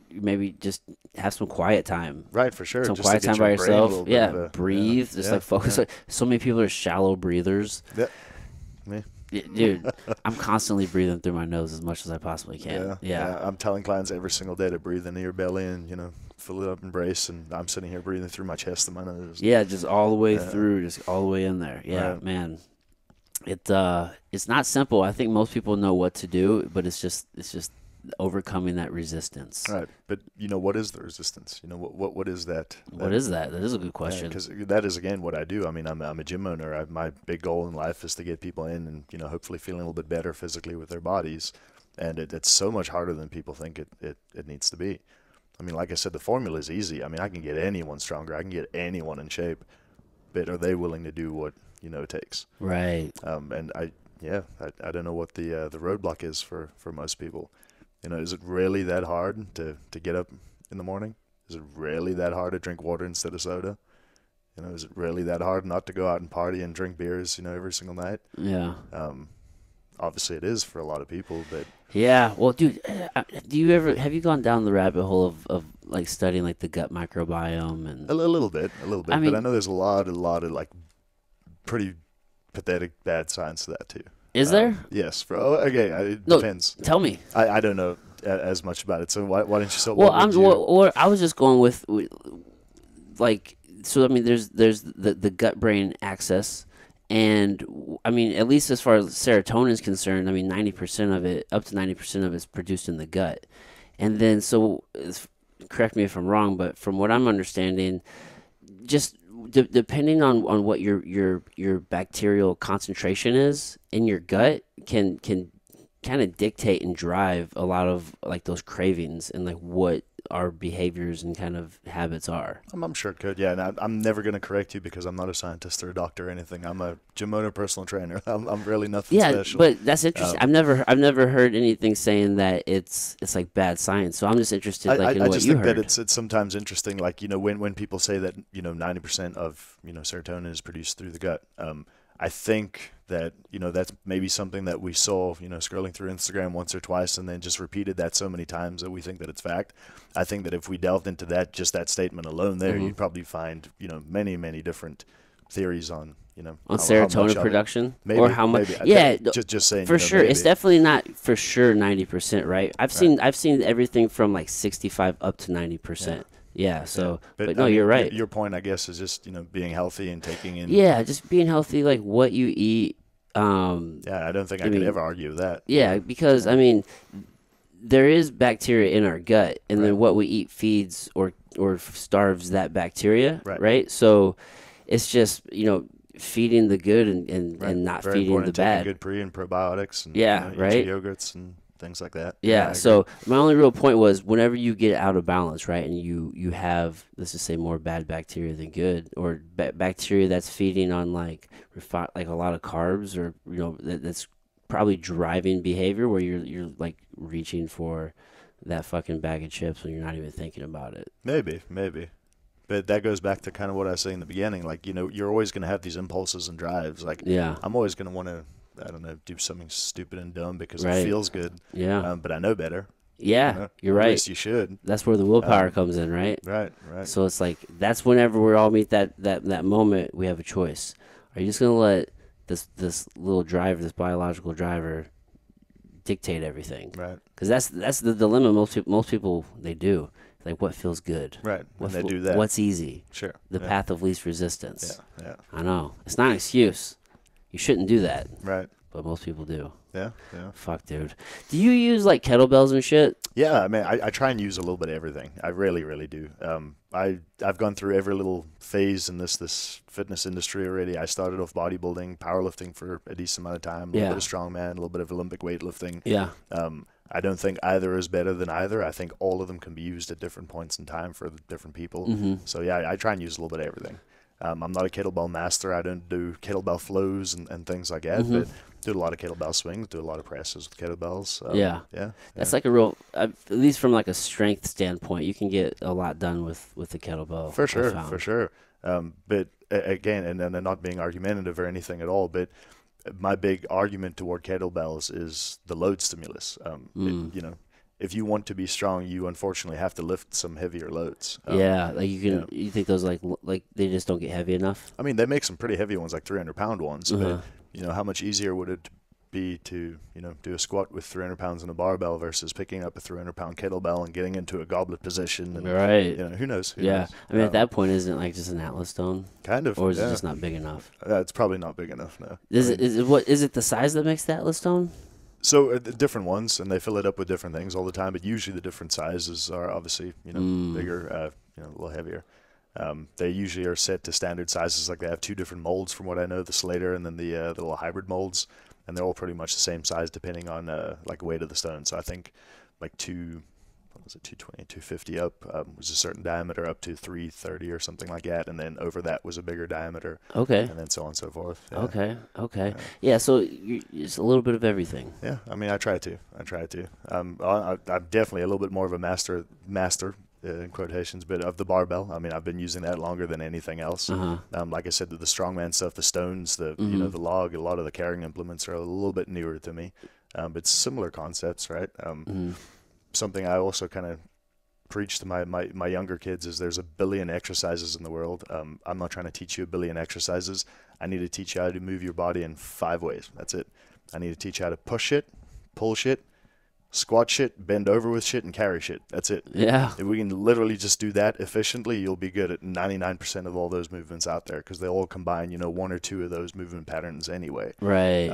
maybe just have some quiet time. Right, for sure. Some just quiet time by yourself. Yeah, breathe. Yeah, just like focus. So many people are shallow breathers. Yeah. Me. Dude, I'm constantly breathing through my nose as much as I possibly can. Yeah. I'm telling clients every single day to breathe into your belly and, fill it up and brace. And I'm sitting here breathing through my chest and my nose. Yeah, just all the way through, just all the way in there. Yeah, man. It's not simple. I think most people know what to do, but it's just overcoming that resistance. Right. But what is the resistance? What is that? What is that? That is a good question. Because that is, again, what I do. I mean, I'm a gym owner. My big goal in life is to get people in and, hopefully feeling a little bit better physically with their bodies. And it's so much harder than people think it needs to be. I mean, like I said, the formula is easy. I mean, I can get anyone stronger. I can get anyone in shape. But are they willing to do what, it takes? Right. And I don't know what the roadblock is for most people. Is it really that hard to get up in the morning? Is it really that hard to drink water instead of soda? Is it really that hard not to go out and party and drink beers, every single night? Yeah. Obviously it is for a lot of people, but yeah. Well, dude, have you gone down the rabbit hole of like studying like the gut microbiome and a little bit. I mean, but I know there's a lot of like pretty pathetic bad science to that too. Is there? Yes. It depends. Tell me. I don't know as much about it, so why don't you start? Well, I was just going with like, so I mean, there's the gut brain axis, and I mean, at least as far as serotonin is concerned, I mean, 90% of it, up to 90% of it, is produced in the gut, and then so correct me if I'm wrong, but from what I'm understanding, just depending on what your bacterial concentration is in your gut can kind of dictate and drive a lot of like those cravings and like what our behaviors and kind of habits are. I'm sure it could, yeah. And I'm never going to correct you because I'm not a scientist or a doctor or anything. I'm a gym owner, personal trainer. I'm really nothing special. Yeah, but that's interesting. I've never heard anything saying that it's like bad science. So I'm just interested, like, in what you heard. I just think that it's sometimes interesting, like, when people say that 90% of serotonin is produced through the gut. I think that, that's maybe something that we saw, scrolling through Instagram once or twice and then just repeated that so many times that we think that it's fact. I think that if we delved into that, just that statement alone there, you'd probably find, many, many different theories on, on serotonin production maybe, or how much. Maybe. Yeah. Just saying. For sure. Maybe. It's definitely not for sure 90%, right? I've seen everything from like 65 up to 90%. Yeah. Yeah, so, but no, you're right. Your point, I guess, is just, being healthy and taking in. Yeah, just being healthy, like what you eat. Yeah, I don't think I could ever argue with that. Yeah, because, I mean, there is bacteria in our gut, and then what we eat feeds or starves that bacteria, right? So it's just, feeding the good and not Very feeding the bad. Good pre and probiotics and right? yogurts and things like that. Yeah, so my only real point was whenever you get out of balance, right, and you have, let's just say, more bad bacteria than good, or bacteria that's feeding on like a lot of carbs, or that's probably driving behavior where you're like reaching for that fucking bag of chips when you're not even thinking about it. Maybe. But that goes back to kind of what I was saying in the beginning. Like, you're always going to have these impulses and drives. Like, I'm always going to want to, I don't know, do something stupid and dumb because it feels good. Yeah. But I know better. Yeah, you're right. At least you should. That's where the willpower comes in, right? Right. So it's like, that's whenever we all meet that moment, we have a choice. Are you just going to let this little driver, this biological driver, dictate everything? Right. Because that's the dilemma most people, they do. Like, what feels good? Right. When they do that. What's easy? Sure. The path of least resistance. Yeah. I know. It's not an excuse. You shouldn't do that. Right. But most people do. Yeah. Fuck, dude. Do you use, like, kettlebells and shit? Yeah, I mean, I try and use a little bit of everything. I really, really do. I've gone through every little phase in this fitness industry already. I started off bodybuilding, powerlifting for a decent amount of time, a little bit of strongman, a little bit of Olympic weightlifting. Yeah. I don't think either is better than either. I think all of them can be used at different points in time for different people. Mm-hmm. So, yeah, I try and use a little bit of everything. I'm not a kettlebell master. I don't do kettlebell flows and things like that, but do a lot of kettlebell swings, do a lot of presses with kettlebells. Yeah. That's like a real, at least from like a strength standpoint, you can get a lot done with the kettlebell. For sure. But again, and I'm not being argumentative or anything at all, but my big argument toward kettlebells is the load stimulus. If you want to be strong, you unfortunately have to lift some heavier loads. Like you think those like they just don't get heavy enough? I mean, they make some pretty heavy ones, like 300-pound ones. But how much easier would it be to, do a squat with 300 pounds on a barbell versus picking up a 300-pound kettlebell and getting into a goblet position. And, right. Who knows? Who yeah. knows? I mean, at that point, isn't it like just an Atlas stone? Kind of. Or is it just not big enough? It's probably not big enough, no. Is it the size that makes the Atlas stone? So different ones, and they fill it up with different things all the time, but usually the different sizes are obviously, bigger, a little heavier. They usually are set to standard sizes. Like they have 2 different molds from what I know, the Slater and then the little hybrid molds, and they're all pretty much the same size depending on like weight of the stone. So I think like 220, 250 up was a certain diameter up to 330 or something like that, and then over that was a bigger diameter. Okay. And then so on and so forth. Yeah. Okay. Yeah, so it's a little bit of everything. Yeah, I mean, I try to. I'm definitely a little bit more of a master in quotations, but of the barbell. I mean, I've been using that longer than anything else. Like I said, the Strongman stuff, the stones, the the log, a lot of the carrying implements are a little bit newer to me, but similar concepts, right? Something I also kind of preach to my younger kids is there's 1 billion exercises in the world. I'm not trying to teach you 1 billion exercises. I need to teach you how to move your body in 5 ways. That's it. I need to teach you how to push shit, pull shit, squat shit, bend over with shit, and carry shit. That's it. Yeah. If we can literally just do that efficiently, you'll be good at 99% of all those movements out there because they all combine, 1 or 2 of those movement patterns anyway. Right.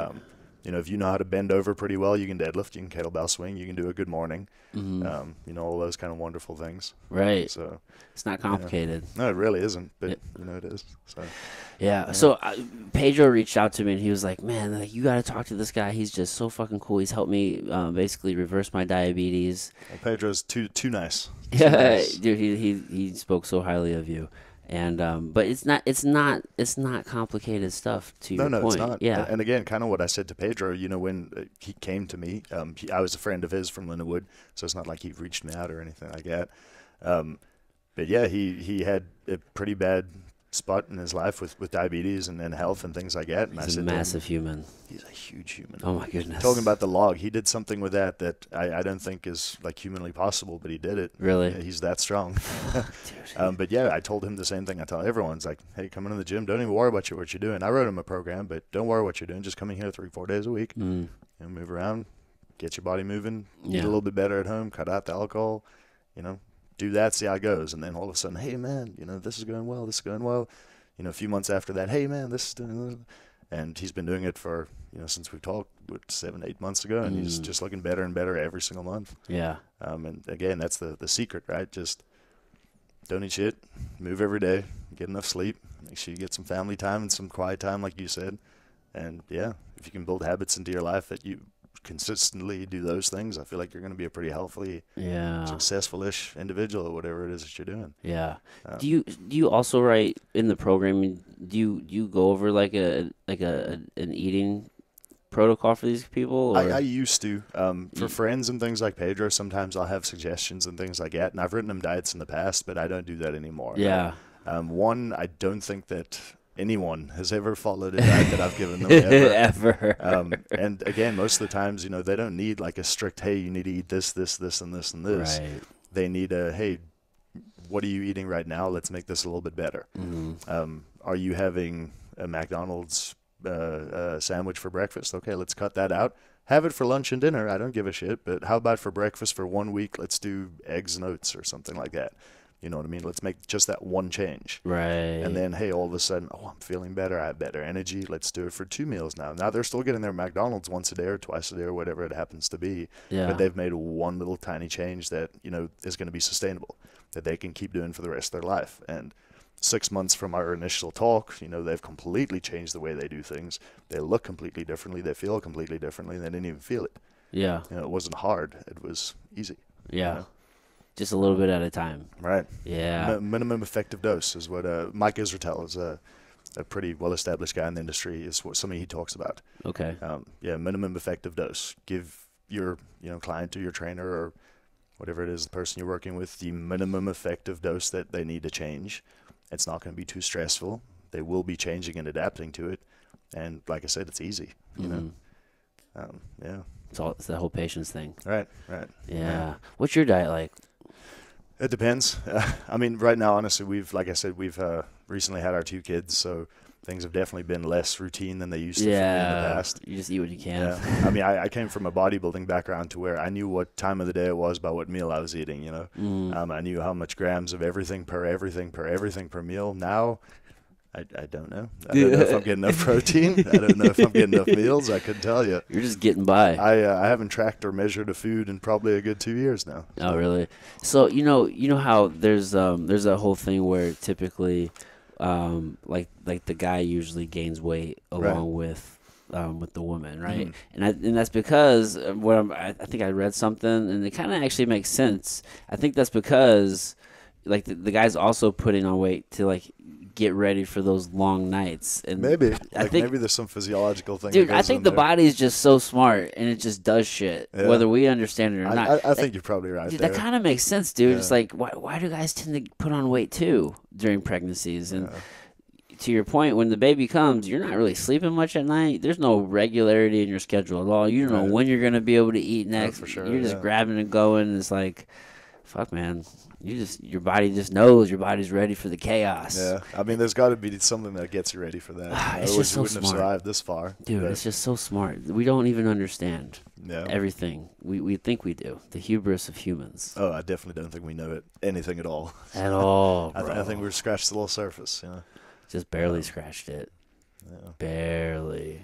If you know how to bend over pretty well, you can deadlift, you can kettlebell swing, you can do a good morning, all those kind of wonderful things. Right. So it's not complicated. No, it really isn't, but it is. So. Yeah. So Pedro reached out to me and he was like, "Man, you got to talk to this guy. He's just so fucking cool. He's helped me basically reverse my diabetes." Well, Pedro's too nice. Yeah, nice. Dude, he spoke so highly of you. And but it's not complicated stuff to your point. No, it's not. Yeah. And again, kind of what I said to Pedro, when he came to me, I was a friend of his from Lindenwood, so it's not like he reached me out or anything like that. But yeah, he had a pretty bad spot in his life with diabetes and health and things like that. And he's a massive human. He's a huge human. Oh my goodness. Talking about the log, he did something with that I don't think is like humanly possible, but he did it. Really? Yeah, he's that strong. But yeah, I told him the same thing I tell everyone. It's like, hey, come into the gym. Don't even worry about what you're doing. I wrote him a program, but don't worry what you're doing. Just come in here 3-4 days a week. Move around, get your body moving, eat a little bit better at home, cut out the alcohol, do that, see how it goes. And then all of a sudden, hey, man, this is going well, this is going well. A few months after that, hey, man, this is doing well. And he's been doing it for, since we talked 7-8 months ago, and he's just looking better and better every single month. Yeah. And again, that's the secret, right? Just don't eat shit, move every day, get enough sleep, make sure you get some family time and some quiet time, like you said. And yeah, if you can build habits into your life that you consistently do those things, I feel like you're going to be a pretty healthy, successful-ish individual or whatever it is that you're doing. Yeah. Do you also write in the program? Do you go over like an eating protocol for these people? Or? I used to. For friends and things like Pedro, sometimes I'll have suggestions and things like that, and I've written them diets in the past, but I don't do that anymore. Yeah. One, I don't think that anyone has ever followed a diet that I've given them ever. And again, most of the times, they don't need like a strict, hey, you need to eat this, this, this, and this, and this. Right. They need a, hey, what are you eating right now? Let's make this a little bit better. Are you having a McDonald's sandwich for breakfast? Okay, let's cut that out. Have it for lunch and dinner. I don't give a shit. But how about for breakfast for 1 week? Let's do eggs and oats or something like that. You know what I mean? Let's make just that one change. Right. And then, hey, all of a sudden, I'm feeling better. I have better energy. Let's do it for 2 meals now. Now they're still getting their McDonald's once a day or twice a day or whatever it happens to be. Yeah. But they've made one little tiny change that, is going to be sustainable, that they can keep doing for the rest of their life. And 6 months from our initial talk, they've completely changed the way they do things. They look completely differently. They feel completely differently. They didn't even feel it. Yeah. It wasn't hard. It was easy. Yeah. Just a little bit at a time. Right. Yeah. Minimum effective dose is what Mike Israetel is a pretty well-established guy in the industry, is what something he talks about. Okay. Minimum effective dose. Give your client or your trainer or whatever it is, the person you're working with, the minimum effective dose that they need to change. It's not going to be too stressful. They will be changing and adapting to it. And like I said, it's easy, It's the whole patience thing. Right. Yeah. What's your diet like? It depends. I mean, right now, honestly, like I said, we've recently had our 2 kids, so things have definitely been less routine than they used to for me in the past. You just eat what you can. Yeah. I mean, I came from a bodybuilding background to where I knew what time of the day it was by what meal I was eating, you know. I knew how much grams of everything per meal. Now, I don't know. I don't know if I'm getting enough protein. I don't know if I'm getting enough meals. I couldn't tell you. You're just getting by. I haven't tracked or measured a food in probably a good 2 years now. Oh, really? So you know how there's a whole thing where typically, like the guy usually gains weight along with the woman, right? And that's because I think I read something, and it kind of actually makes sense. I think that's because like the guy's also putting on weight to like get ready for those long nights. And maybe maybe there's some physiological thing. Dude, I think the body's just so smart and it just does shit, whether we understand it or not. I think you're probably right. Dude, that kind of makes sense, dude. Yeah. It's like why do guys tend to put on weight too during pregnancies? And to your point, when the baby comes, you're not really sleeping much at night. There's no regularity in your schedule at all. You don't know when you're going to be able to eat next. For sure, you're just grabbing and going. It's like, fuck, man. Your body just knows your body's ready for the chaos. Yeah, I mean, there's got to be something that gets you ready for that. It's just so wouldn't smart. have survived this far. Dude, it's just so smart. We don't even understand everything. We think we do. The hubris of humans. Oh, I definitely don't think we know anything at all. At all, bro. I think we've scratched the little surface. You know? Just barely scratched it. Yeah. Barely.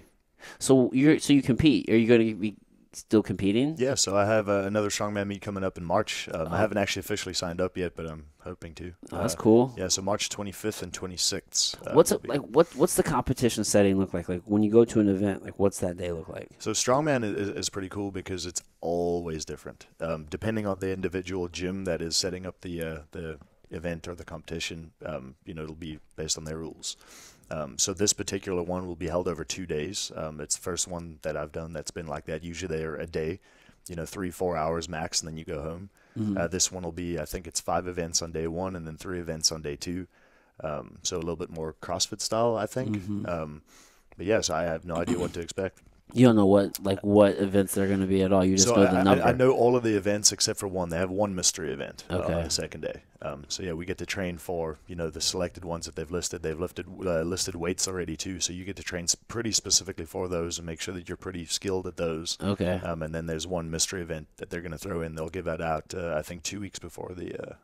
So you compete. Are you going to be still competing? Yeah, so I have another Strongman meet coming up in March. I haven't actually officially signed up yet, but I'm hoping to. Oh, that's cool. Yeah, so March 25th and 26th. What's the competition setting look like? Like when you go to an event, like what's that day look like? So Strongman is pretty cool because it's always different. Depending on the individual gym that is setting up the event or the competition, it'll be based on their rules. So this particular one will be held over 2 days. It's the first one that I've done that's been like that. Usually they're a day, 3-4 hours max, and then you go home. This one will be, I think it's 5 events on day 1 and then 3 events on day 2. So a little bit more CrossFit style, I think. But yes, I have no idea what to expect. You don't know what events they're going to be at all. You just know the number. I know all of the events except for one. They have one mystery event on the second day. So yeah, we get to train for the selected ones that they've listed. They've listed weights already too, so you get to train pretty specifically for those and make sure that you're pretty skilled at those. Okay. And then there's one mystery event that they're going to throw in. They'll give that out I think 2 weeks before the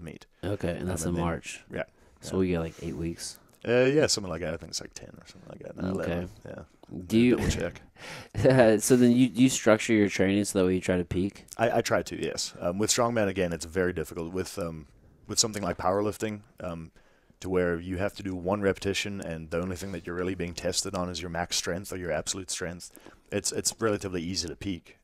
meet. Okay, and that's in March. Yeah. So we get like 8 weeks. Yeah, something like that. I think it's like 10 or something like that. 11. Yeah. Do you double check? So then you structure your training so that way you try to peak? I try to, yes. With Strongman, again, it's very difficult. With something like powerlifting, to where you have to do one repetition, and the only thing that you're really being tested on is your max strength or your absolute strength. It's relatively easy to peak.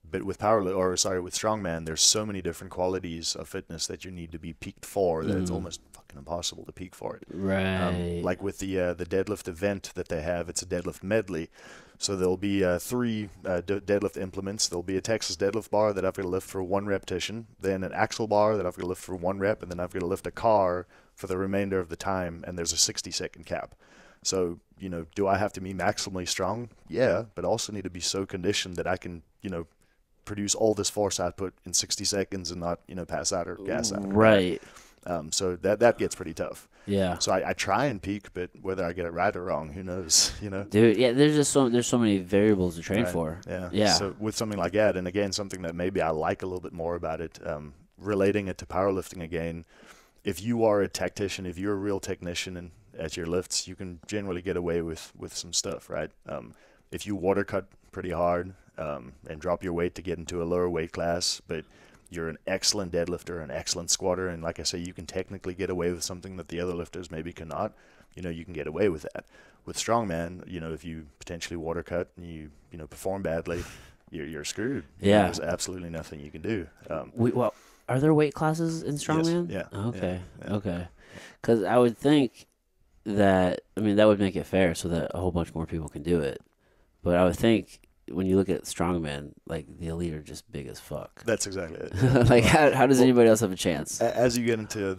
But with with Strongman, there's so many different qualities of fitness that you need to be peaked for that it's almost fucking impossible to peak for it. Right. Like with the deadlift event that they have, it's a deadlift medley. So there'll be 3 deadlift implements. There'll be a Texas deadlift bar that I've got to lift for 1 repetition, then an axle bar that I've got to lift for 1 rep, and then I've got to lift a car for the remainder of the time, and there's a 60-second cap. So, do I have to be maximally strong? Yeah, but also need to be so conditioned that I can, produce all this force output in 60 seconds and not, pass out or gas out. Right. So that gets pretty tough. Yeah. So I try and peak, but whether I get it right or wrong, who knows? Dude, yeah. There's so many variables to train for. Yeah. Yeah. So with something like that, and again, something that maybe I like a little bit more about it, relating it to powerlifting again. If you are a tactician, if you're a real technician at your lifts, you can generally get away with some stuff, right? If you water cut pretty hard and drop your weight to get into a lower weight class, but you're an excellent deadlifter, an excellent squatter, and like I say, you can technically get away with something that the other lifters maybe cannot. You can get away with that. With Strongman, if you potentially water cut and you perform badly, you're screwed. Yeah. There's absolutely nothing you can do. Well, are there weight classes in Strongman? Yes. Yeah. Okay. Yeah. Okay. Because I would think that would make it fair so that a whole bunch more people can do it. But I would think when you look at Strongman, like the elite are just big as fuck. That's exactly it. Like how does anybody else have a chance? As you get into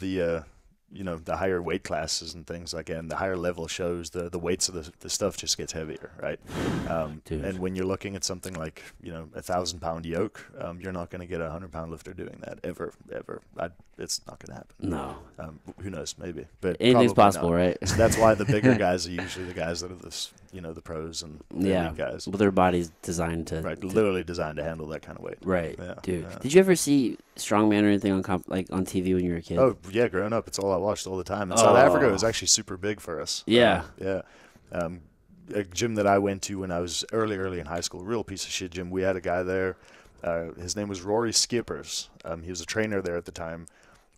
the higher weight classes and things like that, and the higher level shows, the weights of the stuff just gets heavier, right? And when you're looking at something like, 1,000-pound yoke, you're not going to get a 100-pound lifter doing that ever. It's not going to happen. No. Who knows? Maybe. But anything's possible, not. Right? So that's why the bigger guys are usually the guys that are the pros and the elite guys. Well, their body's designed to. Right, literally designed to handle that kind of weight. Right, yeah, dude. Yeah. Did you ever see Strongman or anything on TV when you were a kid? Oh, yeah, growing up, it's all I watched all the time. And South Africa was actually super big for us. Yeah. A gym that I went to when I was early in high school, real piece of shit gym. We had a guy there. His name was Rory Skippers. He was a trainer there at the time.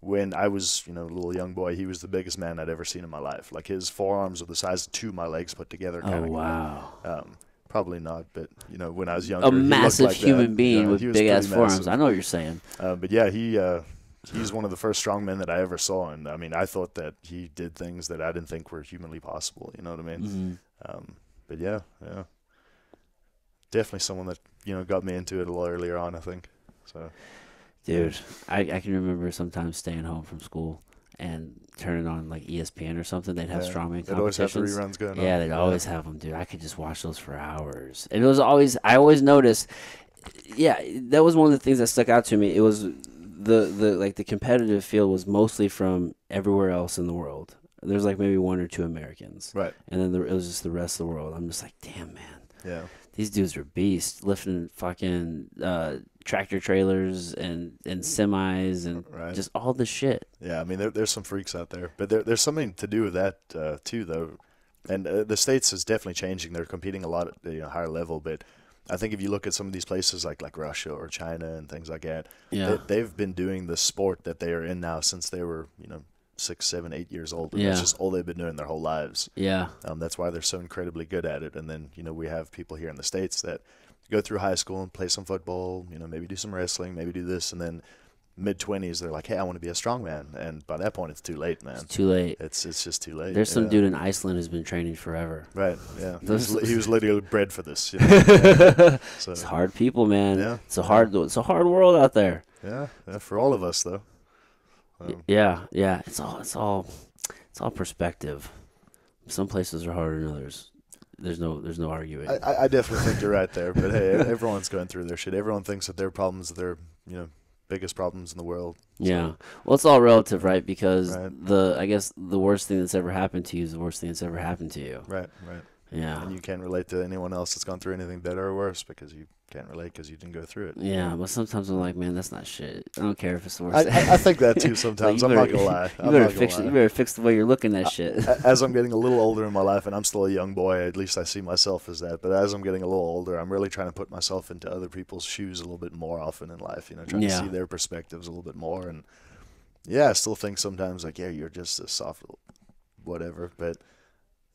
When I was, a little young boy, he was the biggest man I'd ever seen in my life. Like, his forearms were the size of two of my legs put together. Oh, wow. Probably not, but, when I was younger, a massive like human being with big-ass forearms. Massive. I know what you're saying. But, yeah, he's one of the first strongmen that I ever saw. And, I mean, I thought that he did things that I didn't think were humanly possible. You know what I mean? Mm-hmm. But, yeah. Definitely someone that, got me into it a little earlier on, I think. So... Dude, I can remember sometimes staying home from school and turning on like ESPN or something. They'd have strongman competitions. They'd always have the reruns going on. Yeah, they'd always have them, dude. I could just watch those for hours. And it was always, I always noticed, that was one of the things that stuck out to me. It was the competitive field was mostly from everywhere else in the world. There's like maybe one or two Americans. Right. And then it was just the rest of the world. I'm just like, damn, man. Yeah. These dudes are beasts, lifting fucking tractor trailers and semis and just all the shit. Yeah, I mean, there's some freaks out there. But there's something to do with that, too, though. And the States is definitely changing. They're competing a lot at a higher level. But I think if you look at some of these places like Russia or China and things like that, they've been doing the sport that they are in now since they were, 6, 7, 8 years old. And that's just all they've been doing their whole lives. Yeah. That's why they're so incredibly good at it. And then, we have people here in the States that go through high school and play some football, maybe do some wrestling, maybe do this, and then mid-20s, they're like, hey, I want to be a strongman. And by that point, it's too late, man. It's too late. It's just too late. There's some dude in Iceland who's been training forever. Right, yeah. He was literally bred for this. So, it's hard people, man. Yeah. It's a hard world out there. Yeah, for all of us, though. Yeah. It's all perspective. Some places are harder than others. There's no arguing. I definitely think you're right there. But hey, everyone's going through their shit. Everyone thinks that their problems are their biggest problems in the world. So. Yeah. Well, it's all relative, right? Because I guess the worst thing that's ever happened to you is the worst thing that's ever happened to you. Right. Yeah. And you can't relate to anyone else that's gone through anything better or worse because you can't relate because you didn't go through it. Yeah, but sometimes I'm like, man, that's not shit. I don't care if it's the worst. I think that too sometimes. I'm not gonna lie. You better fix the way you're looking at shit. As I'm getting a little older in my life, and I'm still a young boy, at least I see myself as that. But as I'm getting a little older, I'm really trying to put myself into other people's shoes a little bit more often in life. Trying to see their perspectives a little bit more. And I still think sometimes like, you're just a soft whatever, but.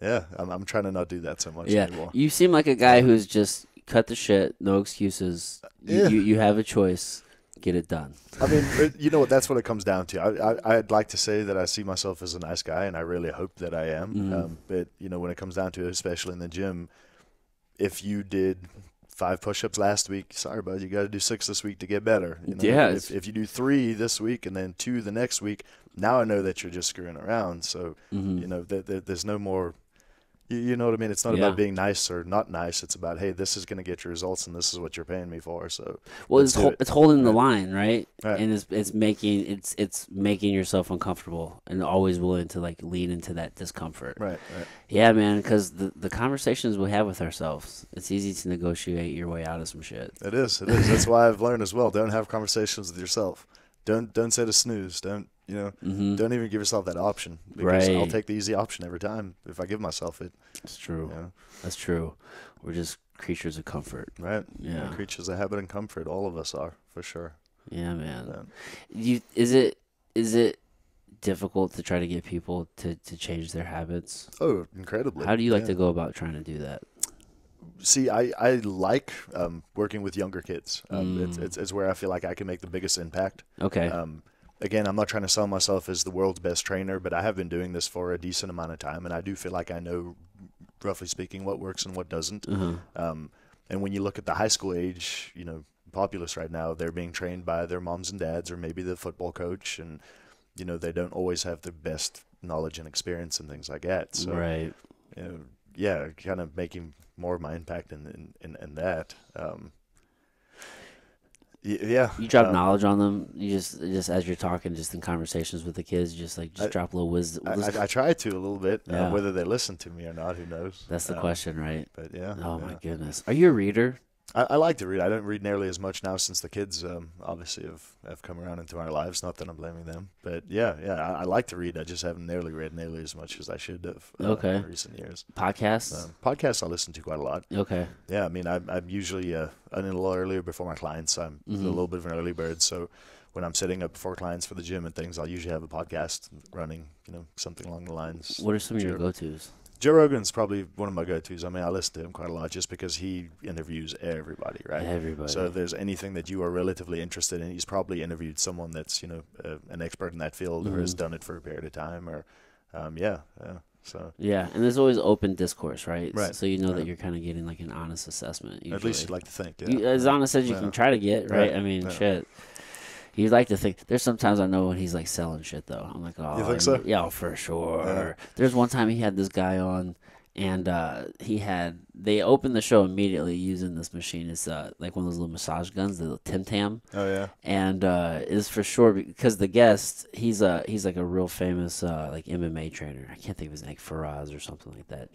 Yeah, I'm trying to not do that so much anymore. You seem like a guy who's just cut the shit, no excuses. You have a choice, get it done. I mean, you know what? That's what it comes down to. I'd like to say that I see myself as a nice guy, and I really hope that I am. Mm-hmm. But when it comes down to it, especially in the gym, if you did 5 push-ups last week, sorry, bud, you got to do 6 this week to get better. If you do 3 this week and then 2 the next week, now I know that you're just screwing around. So there's no more. You know what I mean? It's not about being nice or not nice. It's about, hey, this is going to get your results, and this is what you're paying me for. So, it's holding the line, right? And it's making yourself uncomfortable, and always willing to like lean into that discomfort. Right. Yeah, man. Because the conversations we have with ourselves, it's easy to negotiate your way out of some shit. It is. That's why I've learned as well. Don't have conversations with yourself. Don't set a snooze. Don't even give yourself that option, because I'll take the easy option every time if I give myself it. It's true. That's true. We're just creatures of comfort. Right. Yeah. Creatures of habit and comfort. All of us are, for sure. Yeah, man. Is it difficult to try to get people to change their habits? Oh, incredibly. How do you like to go about trying to do that? See, I like working with younger kids. It's where I feel like I can make the biggest impact. Okay. Again, I'm not trying to sell myself as the world's best trainer, but I have been doing this for a decent amount of time, and I do feel like I know, roughly speaking, what works and what doesn't. And when you look at the high school age, populace right now, they're being trained by their moms and dads or maybe the football coach, and they don't always have the best knowledge and experience and things like that. So, right. Yeah, kind of making more of my impact in that. Yeah. You drop knowledge on them. You just as you're talking, just in conversations with the kids, just drop a little wisdom. I try to a little bit. Yeah. Whether they listen to me or not, who knows? That's the question, right? But yeah. Oh my goodness. Are you a reader? I like to read. I don't read nearly as much now since the kids obviously have come around into our lives. Not that I'm blaming them, but yeah, I like to read. I just haven't read nearly as much as I should have in recent years. Podcasts? Podcasts I listen to quite a lot. Okay. Yeah, I mean, I'm usually a little earlier before my clients. I'm a little bit of an early bird, so when I'm setting up before clients for the gym and things, I'll usually have a podcast running, something along the lines. What are some of your go-tos? Joe Rogan's probably one of my go-tos. I mean, I listen to him quite a lot just because he interviews everybody, right? Everybody. So if there's anything that you are relatively interested in, he's probably interviewed someone that's, an expert in that field or has done it for a period of time or, So. Yeah, and there's always open discourse, right? Right. So you know that you're kind of getting like an honest assessment. Usually. At least you'd like to think, yeah. As honest as you can try to get, right? I mean, shit. You'd like to think. There's sometimes I know when he's like selling shit though. I'm like, oh, you think so? Yeah, for sure. Yeah. There's one time he had this guy on, and they opened the show immediately using this machine. It's like one of those little massage guns, the Tim Tam. Oh yeah. And it's for sure because the guest, he's like a real famous like MMA trainer. I can't think of his name, like Faraz or something like that.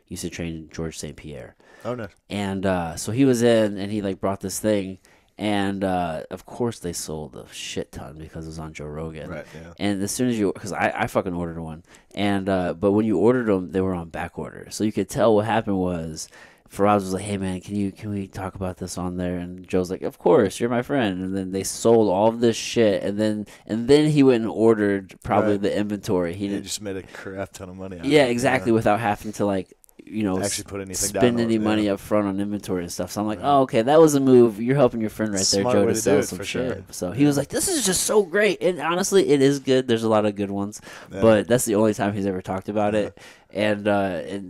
Used to train George St. Pierre. Oh no. And so he was in, and he like brought this thing. And, of course, they sold a shit ton because it was on Joe Rogan. Right, yeah. And as soon as because I fucking ordered one. And, but when you ordered them, they were on back order. So you could tell what happened was Faraz was like, hey, man, can we talk about this on there? And Joe's like, of course, you're my friend. And then they sold all of this shit. And then he went and ordered probably the inventory. He just made a crap ton of money out of it. Yeah, exactly, without having to, like, actually put anything spend any money up front on inventory and stuff. So I'm like, oh, okay, that was a move. You're helping your friend right there, Joe, to sell some shit. Sure. So he was like, this is just so great. And honestly, it is good. There's a lot of good ones, but that's the only time he's ever talked about it. And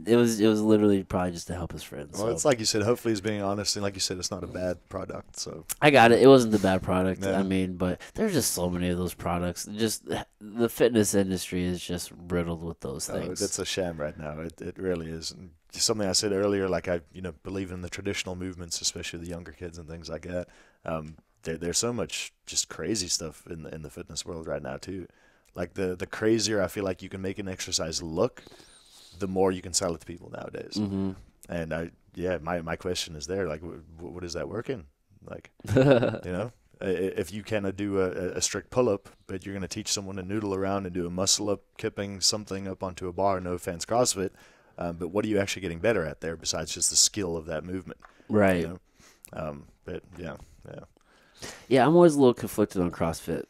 it was literally probably just to help his friends. Well, it's like you said. Hopefully, he's being honest, and like you said, it's not a bad product. So I got it. It wasn't the bad product. I mean, but there's just so many of those products. Just the fitness industry is just riddled with those things. It's a sham right now. It really is. And something I said earlier, like I believe in the traditional movements, especially the younger kids and things like that. There's so much just crazy stuff in the fitness world right now too. Like the crazier I feel like you can make an exercise look, the more you can sell it to people nowadays. Mm-hmm. And my question is there, like, what is that working? Like, if you cannot do a strict pull-up, but you're going to teach someone to noodle around and do a muscle-up, kipping something up onto a bar, no offense, CrossFit, but what are you actually getting better at there besides just the skill of that movement? Right. But, yeah. Yeah, I'm always a little conflicted on CrossFit.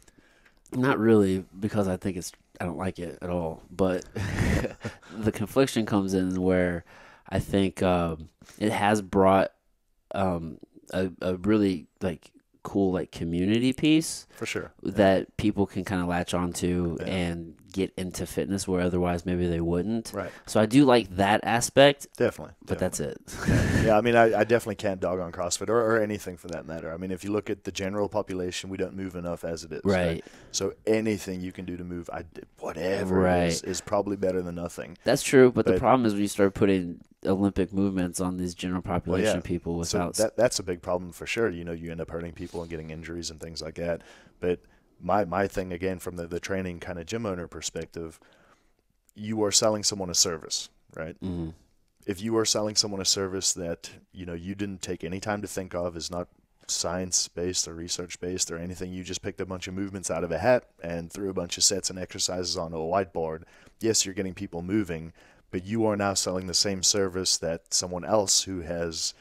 Not really, because I don't like it at all, but the confliction comes in where I think it has brought a really like cool like community piece for sure that people can kind of latch onto and get into fitness where otherwise maybe they wouldn't. Right. So I do like that aspect. Definitely. But that's it. Yeah, I mean, I definitely can't dog on CrossFit or anything for that matter. I mean, if you look at the general population, we don't move enough as it is. Right. So anything you can do to move, whatever it is probably better than nothing. That's true, but the problem is when you start putting Olympic movements on these general population people without... So that's a big problem for sure. You end up hurting people and getting injuries and things like that. But my thing, again, from the training kind of gym owner perspective, you are selling someone a service, right? Mm-hmm. If you are selling someone a service that, you didn't take any time to think of, is not science-based or research-based or anything, you just picked a bunch of movements out of a hat and threw a bunch of sets and exercises onto a whiteboard, yes, you're getting people moving, but you are now selling the same service that someone else who has,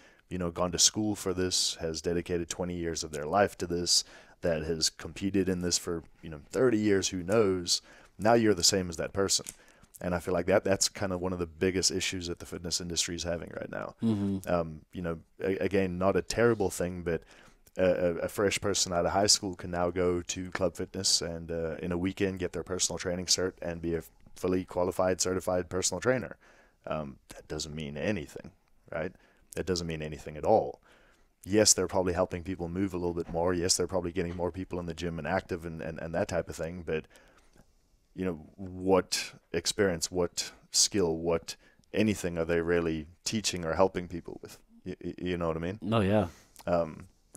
gone to school for this, has dedicated 20 years of their life to this, that has competed in this for 30 years, who knows, now you're the same as that person. And I feel like that's kind of one of the biggest issues that the fitness industry is having right now. Mm-hmm. Again, not a terrible thing, but a fresh person out of high school can now go to Club Fitness and in a weekend get their personal training cert and be a fully qualified, certified personal trainer. That doesn't mean anything, right? That doesn't mean anything at all. Yes, they're probably helping people move a little bit more. Yes, they're probably getting more people in the gym and active and that type of thing. But what experience, what skill, what anything are they really teaching or helping people with? You know what I mean? Oh, yeah.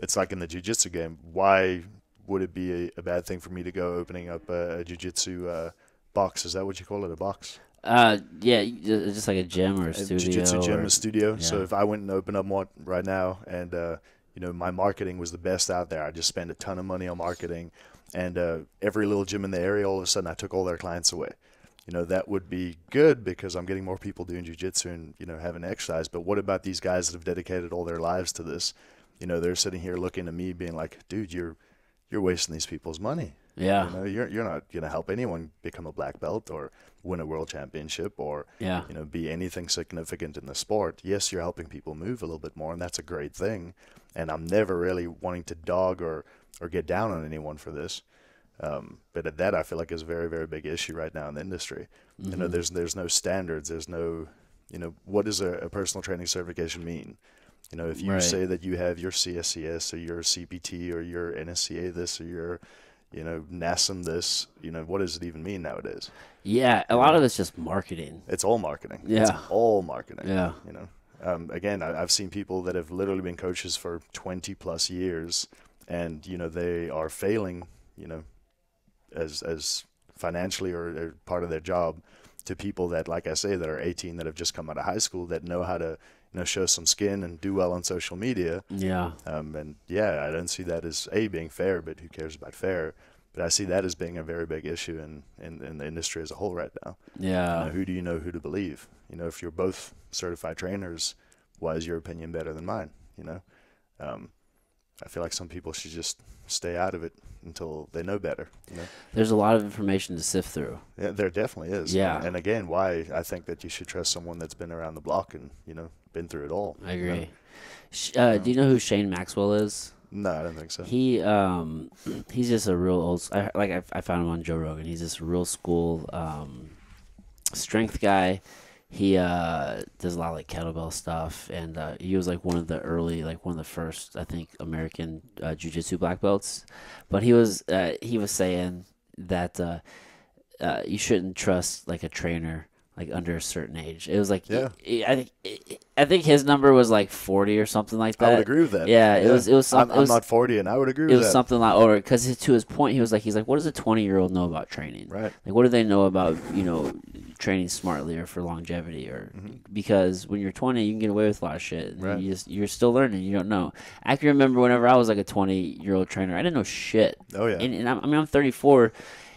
It's like in the jiu-jitsu game. Why would it be a bad thing for me to go opening up a jiu-jitsu box? Is that what you call it, a box? Yeah, just like a gym or a studio. Jiu-jitsu gym, or, a studio. Yeah. So if I went and opened up one right now and, my marketing was the best out there, I just spent a ton of money on marketing, and every little gym in the area, all of a sudden I took all their clients away. That would be good because I'm getting more people doing jiu-jitsu and, having exercise. But what about these guys that have dedicated all their lives to this? They're sitting here looking at me being like, dude, you're wasting these people's money. Yeah. You're not going to help anyone become a black belt or win a world championship or, be anything significant in the sport. Yes, you're helping people move a little bit more, and that's a great thing. And I'm never really wanting to dog or get down on anyone for this. But that I feel like is a very, very big issue right now in the industry. Mm-hmm. There's no standards. There's no, what does a personal training certification mean? If you say that you have your CSCS or your CPT or your NSCA this or your, NASM this, what does it even mean nowadays? Yeah, a lot of it's just marketing. It's all marketing. Yeah. It's all marketing. Yeah. Again, I've seen people that have literally been coaches for 20 plus years, and they are failing, as financially or part of their job, to people that, like I say, that are 18 that have just come out of high school that know how to show some skin and do well on social media. Yeah. And I don't see that as being fair, but who cares about fair? But I see that as being a very big issue in the industry as a whole right now. Yeah. Who do you know who to believe? If you're both certified trainers, why is your opinion better than mine? I feel like some people should just stay out of it until they know better. There's a lot of information to sift through. Yeah, there definitely is. Yeah. And again, why I think that you should trust someone that's been around the block and been through it all. I agree. Do you know who Shane Maxwell is? No, I don't think so. He's just a real old. I found him on Joe Rogan. He's just a real school strength guy. He does a lot of like kettlebell stuff, and he was like one of the first, I think, American jiu-jitsu black belts. But he was saying that you shouldn't trust like a trainer like under a certain age. It was like, I think his number was like 40 or something like that. I would agree with that. Yeah, it was. I'm not 40, and I would agree with that. It was something like, or because to his point, he's like, what does a 20-year-old know about training? Right. Like, what do they know about training smartly or for longevity or because when you're 20, you can get away with a lot of shit. And right. You're still learning. You don't know. I can remember whenever I was like a 20-year-old trainer, I didn't know shit. Oh yeah. And I'm 34,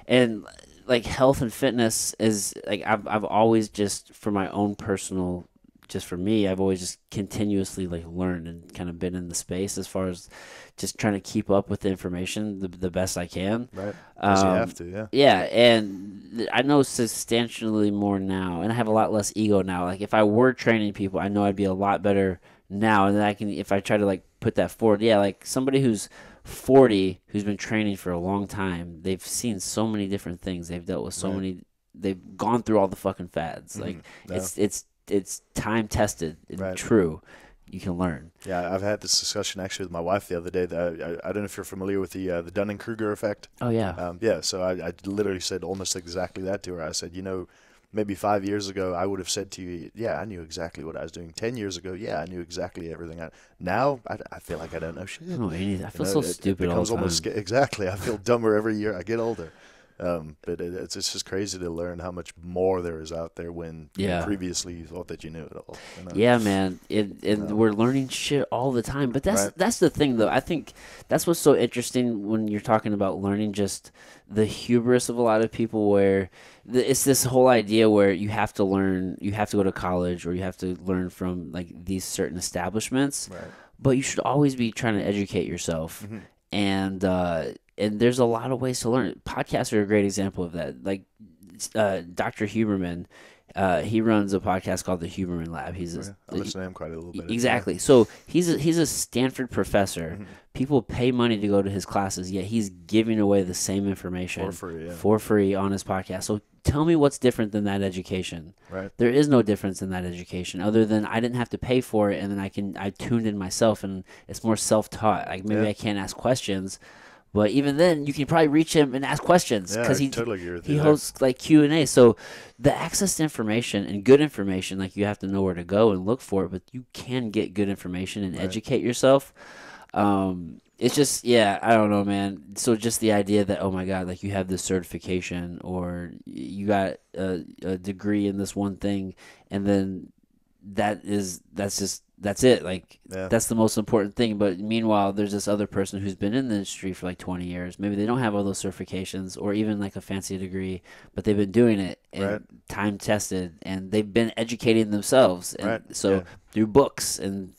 and like health and fitness is like I've always just for my own personal, just for me, I've always just continuously like learned and kind of been in the space as far as just trying to keep up with the information the best I can. Right. Because you have to, yeah. Yeah, and I know substantially more now, and I have a lot less ego now. Like if I were training people, I know I'd be a lot better now, and then I can, if I try to like put that forward, like somebody who's 40 who's been training for a long time, they've seen so many different things, they've dealt with so many, they've gone through all the fucking fads. Like it's time tested and true. You can learn. Yeah, I've had this discussion actually with my wife the other day. That I don't know if you're familiar with the Dunning-Kruger effect. Oh yeah. So I literally said almost exactly that to her. I said, maybe 5 years ago, I would have said to you, I knew exactly what I was doing. 10 years ago, I knew exactly everything. Now, I feel like I don't know shit. I don't know anything. I feel so stupid all the time. Exactly. I feel dumber every year I get older. But it's just crazy to learn how much more there is out there when previously you thought that you knew it all. Yeah, man. We're learning shit all the time. But that's the thing, though. I think that's what's so interesting when you're talking about learning, just the hubris of a lot of people where it's this whole idea where you have to learn, you have to go to college or you have to learn from like these certain establishments. Right. But you should always be trying to educate yourself. Mm-hmm. And there's a lot of ways to learn. Podcasts are a great example of that. Like Dr. Huberman, he runs a podcast called the Huberman Lab. I listen to him quite a little bit. Exactly. So he's a Stanford professor. Mm-hmm. People pay money to go to his classes, yet he's giving away the same information for free on his podcast. So tell me what's different than that education. Right. There is no difference in that education other than I didn't have to pay for it, and then I tuned in myself, and it's more self-taught. Like maybe I can't ask questions, But even then, you can probably reach him and ask questions because totally agree with you he hosts like Q&A. So the access to information and good information, like you have to know where to go and look for it, but you can get good information and educate yourself. It's just, yeah, I don't know, man. So just the idea that, oh my God, like you have this certification or you got a degree in this one thing, and then that's it. Like that's the most important thing. But meanwhile, there's this other person who's been in the industry for like 20 years. Maybe they don't have all those certifications or even like a fancy degree, but they've been doing it and time tested, and they've been educating themselves. And so through books and,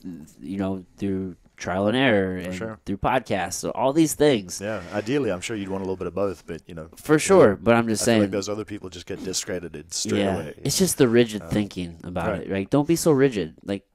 through trial and error and through podcasts, so all these things. Yeah, ideally, I'm sure you'd want a little bit of both, but for sure. But I'm just saying, feel like those other people just get discredited straight away. It's just the rigid thinking about it, right? Don't be so rigid. Like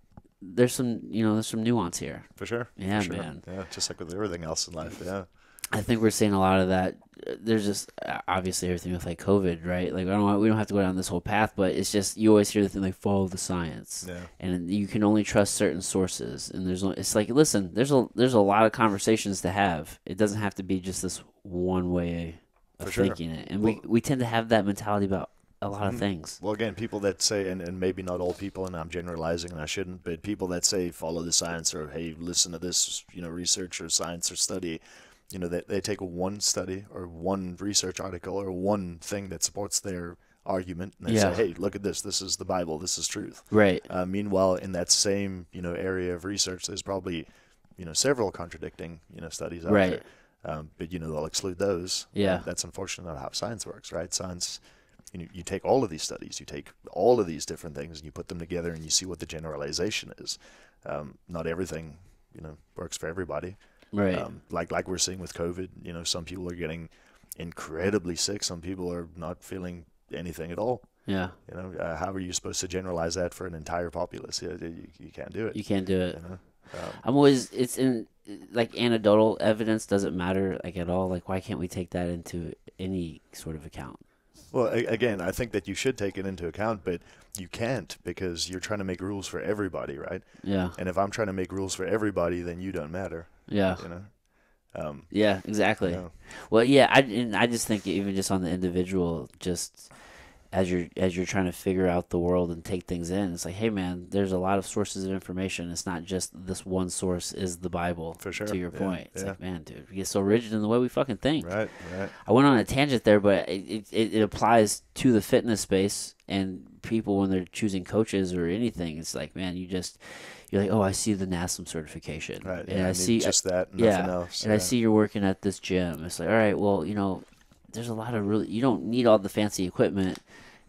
there's some nuance here. For sure. Yeah, for sure. man. Yeah, just like with everything else in life. Yeah. I think we're seeing a lot of that. There's just obviously everything with like COVID, right? Like we don't have to go down this whole path, but it's just you always hear the thing like follow the science, and you can only trust certain sources. And it's like, listen, there's a lot of conversations to have. It doesn't have to be just this one way of thinking it, and we tend to have that mentality about a lot of things. Well, again, people that say, and maybe not all people, and I'm generalizing and I shouldn't, but people that say follow the science or hey, listen to this, research or science or study. They take one study or one research article or one thing that supports their argument, and they say, hey, look at this. This is the Bible. This is truth. Right. Meanwhile, in that same, area of research, there's probably, several contradicting, studies out there. But, they'll exclude those. Yeah. That's unfortunately not how science works, right? Science, you take all of these studies, you take all of these different things, and you put them together, and you see what the generalization is. Not everything, works for everybody. Right. Like we're seeing with COVID, some people are getting incredibly sick. Some people are not feeling anything at all. Yeah. How are you supposed to generalize that for an entire populace? You can't do it. You can't do it. It's in like anecdotal evidence doesn't matter like at all. Like why can't we take that into any sort of account? Well, again, I think that you should take it into account, but you can't because you're trying to make rules for everybody, right? Yeah. And if I'm trying to make rules for everybody, then you don't matter. Yeah. Yeah, exactly. Well, yeah, I just think even just on the individual, just as you're trying to figure out the world and take things in, it's like, hey man, there's a lot of sources of information. It's not just this one source is the Bible. For sure. To your point, it's like, man, dude, we get so rigid in the way we fucking think. Right. I went on a tangent there, but it applies to the fitness space and people when they're choosing coaches or anything. It's like, man, you're like, oh, I see the NASM certification. Right. And I see just that, nothing else. And I see you're working at this gym. It's like, all right, well, there's a lot of you don't need all the fancy equipment,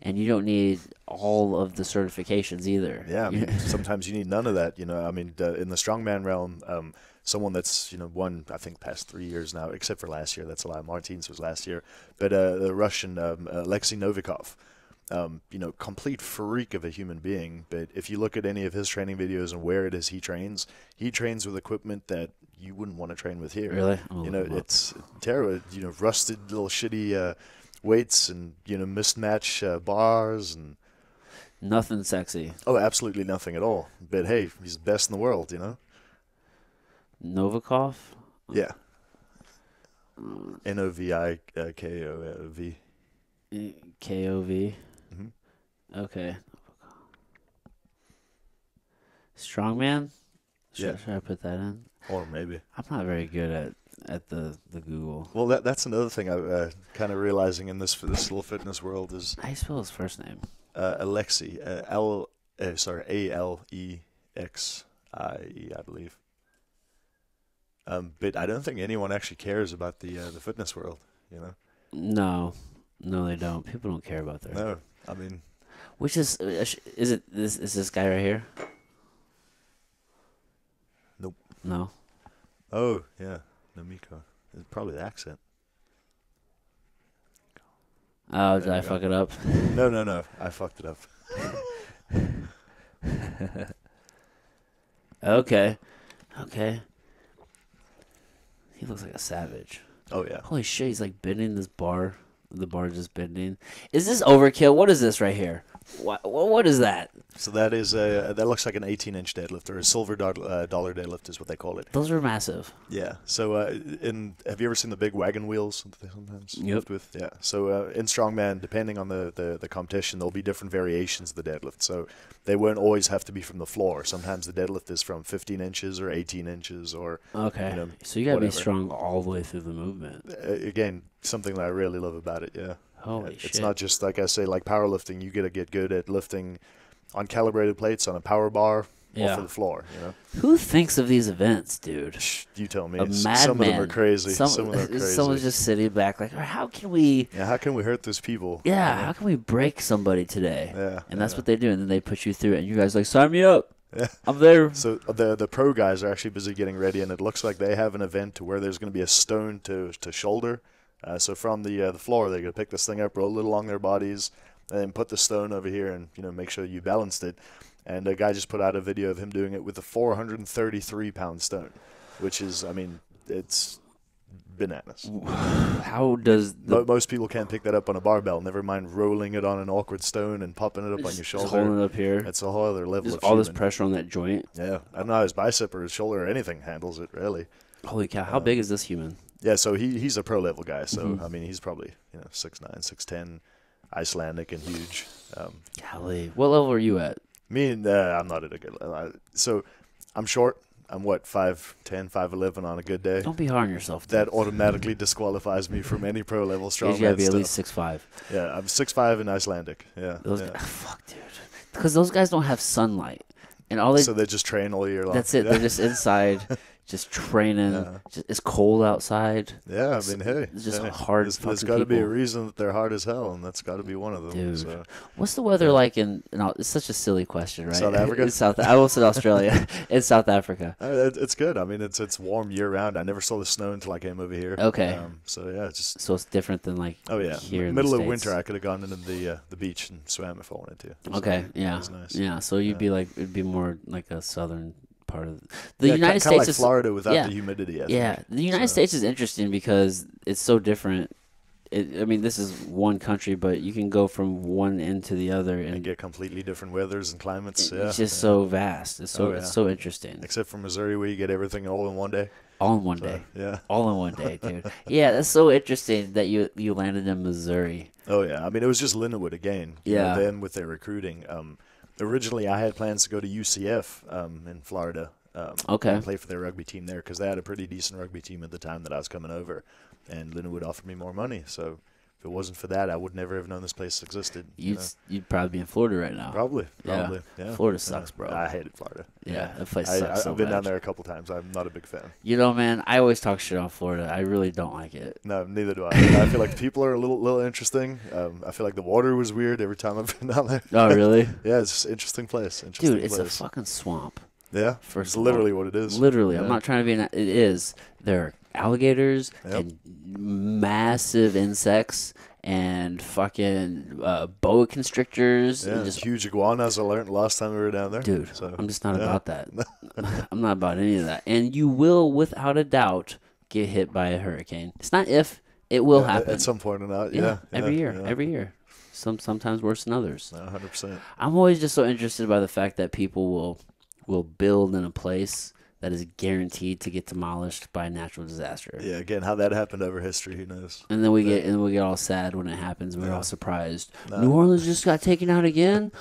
and you don't need all of the certifications either. Yeah, sometimes you need none of that. In the strongman realm, someone that's won, I think, past 3 years now, except for last year. That's a lie. Martin's was last year, but the Russian Alexei Novikov. Complete freak of a human being. But if you look at any of his training videos and where it is he trains with equipment that you wouldn't want to train with here. Really? It's terrible. Rusted little shitty weights and mismatch bars and nothing sexy. Oh, absolutely nothing at all. But hey, he's the best in the world. Novikov. Yeah. Novikov. KOV. Okay. Strongman? Should I put that in? Or maybe. I'm not very good at the Google. Well, that's another thing I'm kind of realizing in this little fitness world is... How do you spell his first name? Alexei. Alexie, I believe. But I don't think anyone actually cares about the fitness world, No, they don't. People don't care about that. No, I mean... Which is this guy right here? Nope. No? Oh, yeah. Namiko. It's probably the accent. Oh, did I fuck it up? No. I fucked it up. Okay. He looks like a savage. Oh, yeah. Holy shit, he's like bending this bar. The bar just bending. Is this overkill? What is this right here? What is that? So that is that looks like an 18-inch deadlift, or a silver dollar deadlift is what they call it. Those are massive. Yeah. So have you ever seen the big wagon wheels that they sometimes lift with? Yeah. So in strongman, depending on the competition, there'll be different variations of the deadlift. So they won't always have to be from the floor. Sometimes the deadlift is from 15 inches or 18 inches or okay. So you gotta be strong all the way through the movement. Again, something that I really love about it. Yeah. Holy shit! It's not just like I say, like powerlifting. You gotta get good at lifting on calibrated plates on a power bar off of the floor, you know. Who thinks of these events, dude? You tell me. Some of them are crazy. Some of them are crazy. Someone's just sitting back like, how can we... Yeah, how can we hurt those people? Yeah, how can we break somebody today? Yeah. And that's what they do, and then they put you through it, and you guys like, sign me up. Yeah. I'm there. So the pro guys are actually busy getting ready, and it looks like they have an event to where there's going to be a stone to shoulder. So from the floor, they're going to pick this thing up, roll it along their bodies, and then put the stone over here and, you know, make sure you balanced it. And a guy just put out a video of him doing it with a 433-pound stone, which is, I mean, it's bananas. How does most people can't pick that up on a barbell, never mind rolling it on an awkward stone and popping it up on your shoulder. Holding it up here. It's a whole other level Just of all this pressure on that joint. Yeah. I don't know how his bicep or his shoulder or anything handles it, really. Holy cow. How big is this human? Yeah, so he's a pro-level guy. So, I mean, he's probably, 6'9", 6'10", Icelandic and huge. Golly. What level are you at? Me and I'm not at a good level. So I'm short. I'm 5'10", 5'11" on a good day. Don't be hard on yourself. That automatically disqualifies me from any pro level strongman. You gotta be at least 6'5". Yeah, I'm 6'5" and Icelandic. Yeah. Fuck, dude. Because those guys don't have sunlight, and so they just train all year long. That's it. Yeah. They're just inside. Just training. Yeah. It's cold outside. Yeah, I mean, hey. It's just hard. There's got to be a reason that they're hard as hell, and that's got to be one of them. Dude, so. What's the weather like in? It's such a silly question, right? South Africa. I almost said Australia. It's South Africa. It's good. I mean, it's warm year round. I never saw the snow until I came over here. Okay. So yeah, so it's different than like. Oh yeah. Here in middle the of winter, I could have gone into the beach and swam if I wanted to. So okay. Yeah. It was nice. Yeah. So you'd be like, it'd be more like a southern part of the United States. Kind of like Florida without the humidity. The United States is interesting because it's so different. I mean, this is one country, but you can go from one end to the other and get completely different weathers and climates. It's just so vast. It's so interesting. Except for Missouri, where you get everything all in one day. All in one day. Yeah. All in one day, dude. Yeah, that's so interesting that you landed in Missouri. Oh yeah, I mean it was just Lindenwood again. Yeah. Then with their recruiting. Originally, I had plans to go to UCF in Florida. Okay. And play for their rugby team there because they had a pretty decent rugby team at the time that I was coming over, and Lindenwood offered me more money. So if it wasn't for that, I would never have known this place existed. You'd probably be in Florida right now. Probably. Yeah. Florida sucks, bro. I hated Florida. Yeah, that place sucks. I've been down there a couple times. I'm not a big fan. You know, man, I always talk shit on Florida. I really don't like it. No, neither do I. I feel like people are a little interesting. I feel like the water was weird every time I've been down there. Oh, really? Yeah, it's an interesting place. Dude, it's a fucking swamp. Yeah, it's literally what it is. Literally, I'm not trying to be. It is. There are alligators and massive insects and fucking boa constrictors. Yeah, and just huge iguanas. I learned last time we were down there. Dude, so, I'm just not about that. I'm not about any of that. And you will, without a doubt, get hit by a hurricane. It's not if, it will happen at some point or not. Every year. Sometimes worse than others. 100%. I'm always just so interested by the fact that people will build in a place that is guaranteed to get demolished by a natural disaster. Yeah, again, how that happened over history, who knows? And then we get all sad when it happens. We're all surprised. No. New Orleans just got taken out again.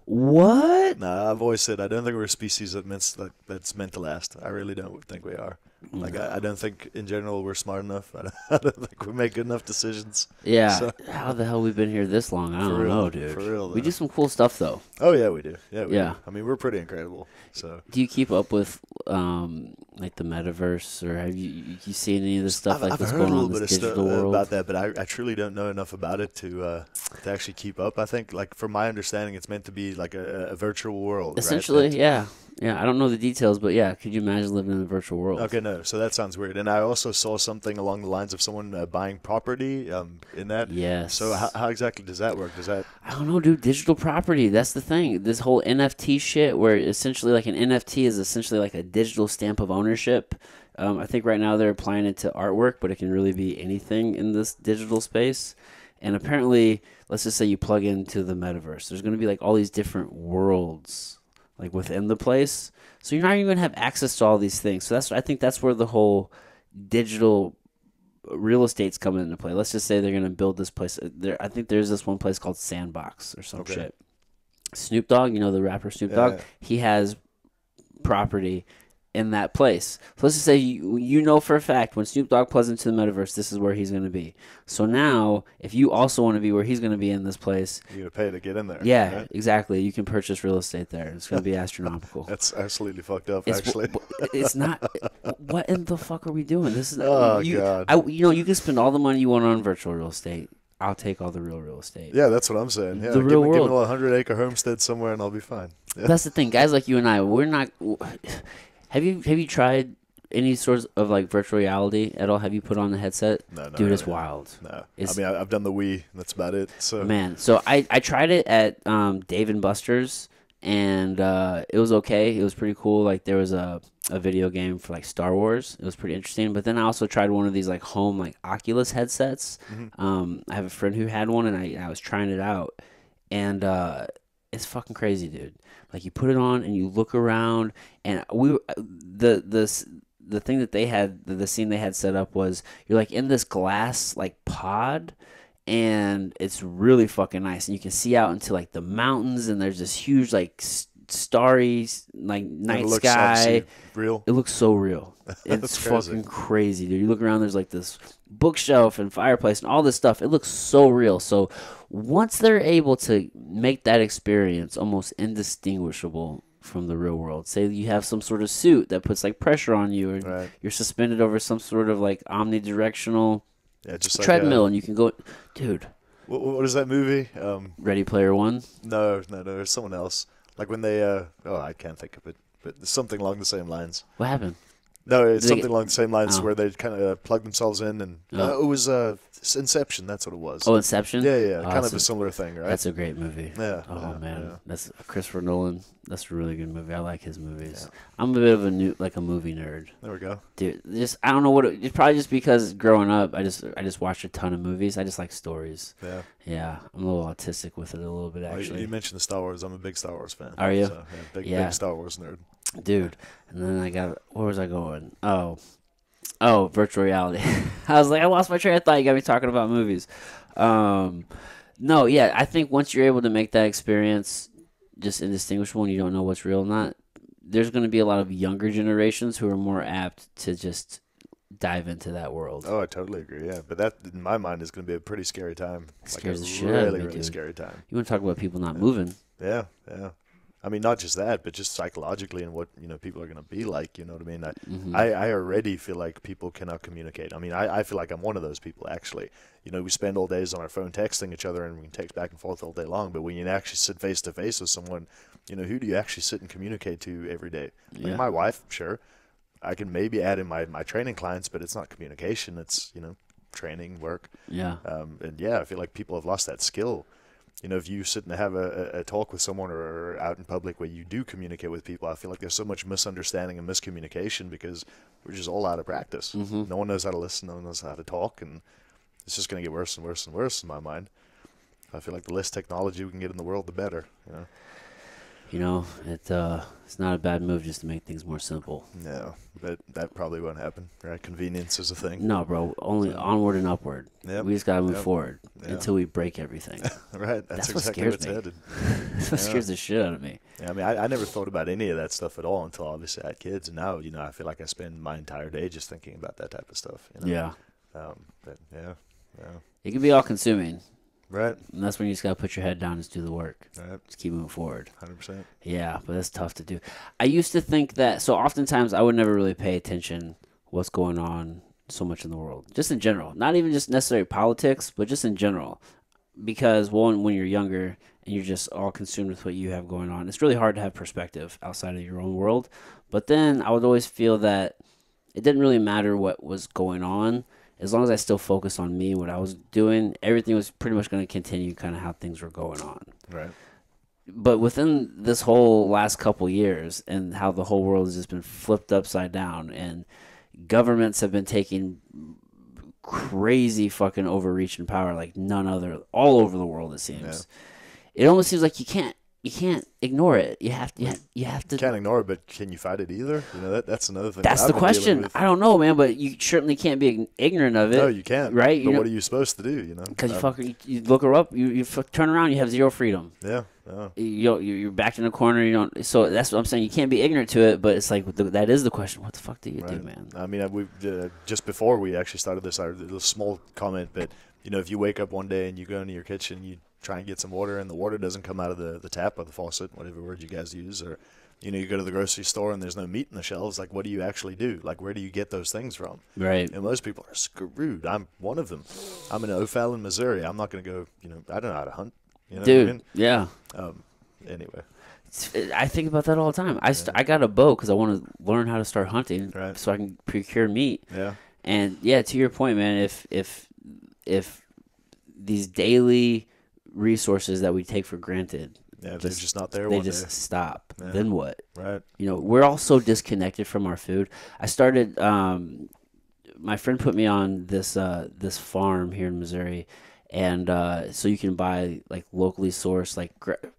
What? Nah, I've always said I don't think we're a species that's meant to last. I really don't think we are. Like I don't think in general we're smart enough. I don't think we make good enough decisions. Yeah. So. How the hell we've been here this long? I don't know, dude. For real, though. We do some cool stuff though. Oh yeah, we do. Yeah, we do. I mean, we're pretty incredible. So. Do you keep up with like the metaverse, or have you seen any of this stuff I've what's heard going a on little in bit this digital world? about that, but I truly don't know enough about it to actually keep up. I think, like from my understanding, it's meant to be like a virtual world. Essentially, right? Yeah. Yeah, I don't know the details, but yeah, could you imagine living in a virtual world? Okay, no, so that sounds weird. And I also saw something along the lines of someone buying property in that. Yes. So how exactly does that work? I don't know, dude. Digital property, that's the thing. This whole NFT shit where essentially like an NFT is essentially like a digital stamp of ownership. I think right now they're applying it to artwork, but it can really be anything in this digital space. And apparently, let's just say you plug into the metaverse. There's going to be like all these different worlds like within the place. So you're not even going to have access to all these things. So I think that's where the whole digital real estate's coming into play. Let's just say they're going to build this place. I think there's this one place called Sandbox or some shit. Snoop Dogg, the rapper Snoop Dogg, he has property in that place. So let's just say you know for a fact when Snoop Dogg plugs into the metaverse, this is where he's going to be. So now, if you also want to be where he's going to be in this place, you're going to pay to get in there. Yeah, right? Exactly. You can purchase real estate there. It's going to be astronomical. That's absolutely fucked up, actually. It's not. What in the fuck are we doing? This is. God. You can spend all the money you want on virtual real estate. I'll take all the real estate. Yeah, that's what I'm saying. Yeah, the real world. Give me a 100-acre homestead somewhere, and I'll be fine. Yeah. That's the thing, guys like you and I. We're not. Have you tried any sorts of like virtual reality at all? Have you put on the headset? No, dude, it's wild. No, I've done the Wii. That's about it. So I tried it at Dave & Buster's, and it was okay. It was pretty cool. Like there was a video game for like Star Wars. It was pretty interesting. But then I also tried one of these like home like Oculus headsets. I have a friend who had one, and I was trying it out, and it's fucking crazy, dude. Like you put it on and you look around, and the thing that they had, the scene they had set up was you're like in this glass like pod, and it's really fucking nice, and you can see out into like the mountains, and there's this huge like starry like night sky. Real. It looks so real. It's fucking crazy, dude. You look around, there's like this bookshelf and fireplace and all this stuff. It looks so real. So once they're able to make that experience almost indistinguishable from the real world, say you have some sort of suit that puts like pressure on you, or you're suspended over some sort of like omnidirectional treadmill, and you can go, dude. What is that movie? Ready Player One? No, there's someone else. Like when they, I can't think of it, but something along the same lines. What happened? No, it's something along the same lines where they kind of plug themselves in, and it was Inception. That's what it was. Oh, Inception? Yeah, kind of a similar thing, right? That's a great movie. Yeah. Oh man, that's Christopher Nolan. That's a really good movie. I like his movies. Yeah. I'm a bit of a movie nerd. There we go, dude. I don't know what it's probably just because growing up, I just watched a ton of movies. I just like stories. Yeah. I'm a little autistic with it a little bit actually. You mentioned the Star Wars. I'm a big Star Wars fan. Are you? So, big Star Wars nerd. Dude, and then where was I going? Oh, virtual reality. I was like, I lost my train of thought. You got me talking about movies. No, yeah, I think once you're able to make that experience just indistinguishable and you don't know what's real or not, there's going to be a lot of younger generations who are more apt to just dive into that world. Oh, I totally agree, yeah. But that, in my mind, is going to be a pretty scary time. Scares the shit really, out of me, really dude. Scary time. You want to talk about people not moving? Yeah. I mean, not just that, but just psychologically and what, people are going to be like, you know what I mean? I already feel like people cannot communicate. I mean, I feel like I'm one of those people, actually. We spend all days on our phone texting each other, and we can text back and forth all day long, but when you actually sit face-to-face with someone, who do you actually sit and communicate to every day? Like my wife, sure. I can maybe add in my training clients, but it's not communication. It's, training, work. Yeah. I feel like people have lost that skill. If you sit and have a talk with someone or out in public where you do communicate with people, I feel like there's so much misunderstanding and miscommunication because we're just all out of practice. No one knows how to listen, no one knows how to talk, and it's just going to get worse and worse and worse in my mind. I feel like the less technology we can get in the world, the better. It's not a bad move just to make things more simple. No, but that probably won't happen, right? Convenience is a thing. No, bro. Only onward and upward. Yep. We just got to move forward until we break everything. Right. That's exactly what what's scares me. headed. That's what scares the shit out of me. Yeah, I mean, I never thought about any of that stuff at all until obviously I had kids. And now, I feel like I spend my entire day just thinking about that type of stuff. Yeah. But yeah. It can be all consuming. Right. And that's when you just got to put your head down and just do the work. Right. Just keep moving forward. 100%. Yeah, but that's tough to do. I used to think that, so oftentimes I would never really pay attention what's going on so much in the world. Just in general. Not even just necessarily politics, but just in general. Because, when you're younger and you're just all consumed with what you have going on, it's really hard to have perspective outside of your own world. But then I would always feel that it didn't really matter what was going on. As long as I still focused on me and what I was doing, everything was pretty much going to continue kind of how things were going on. Right. But within this whole last couple years and how the whole world has just been flipped upside down and governments have been taking crazy fucking overreach and power like none other all over the world, it seems. It almost seems like you can't ignore it. You have to. You can't ignore it, but can you fight it either? That's another thing. That's the question. I don't know, man, but you certainly can't be ignorant of it. No, you can't. Right? But what are you supposed to do? Because you look her up, you turn around, you have zero freedom. Yeah. You're backed in a corner. You don't. So that's what I'm saying. You can't be ignorant to it, but it's like that is the question. What the fuck do you do, man? I mean, we just before we actually started this, a small comment, but if you wake up one day and you go into your kitchen, you try and get some water, and the water doesn't come out of the tap or the faucet, whatever word you guys use, or you go to the grocery store and there's no meat in the shelves. Like, what do you actually do? Like, where do you get those things from? Right. And most people are screwed. I'm one of them. I'm in O'Fallon, Missouri. I'm not going to go. I don't know how to hunt. Dude, what I mean? Yeah. Anyway, I think about that all the time. I got a bow because I want to learn how to start hunting, so I can procure meat. Yeah. And to your point, man, if these daily resources that we take for granted, they're just not there. They just stop. Yeah. Then what? Right. We're all so disconnected from our food. I started. My friend put me on this farm here in Missouri, and so you can buy like locally sourced, like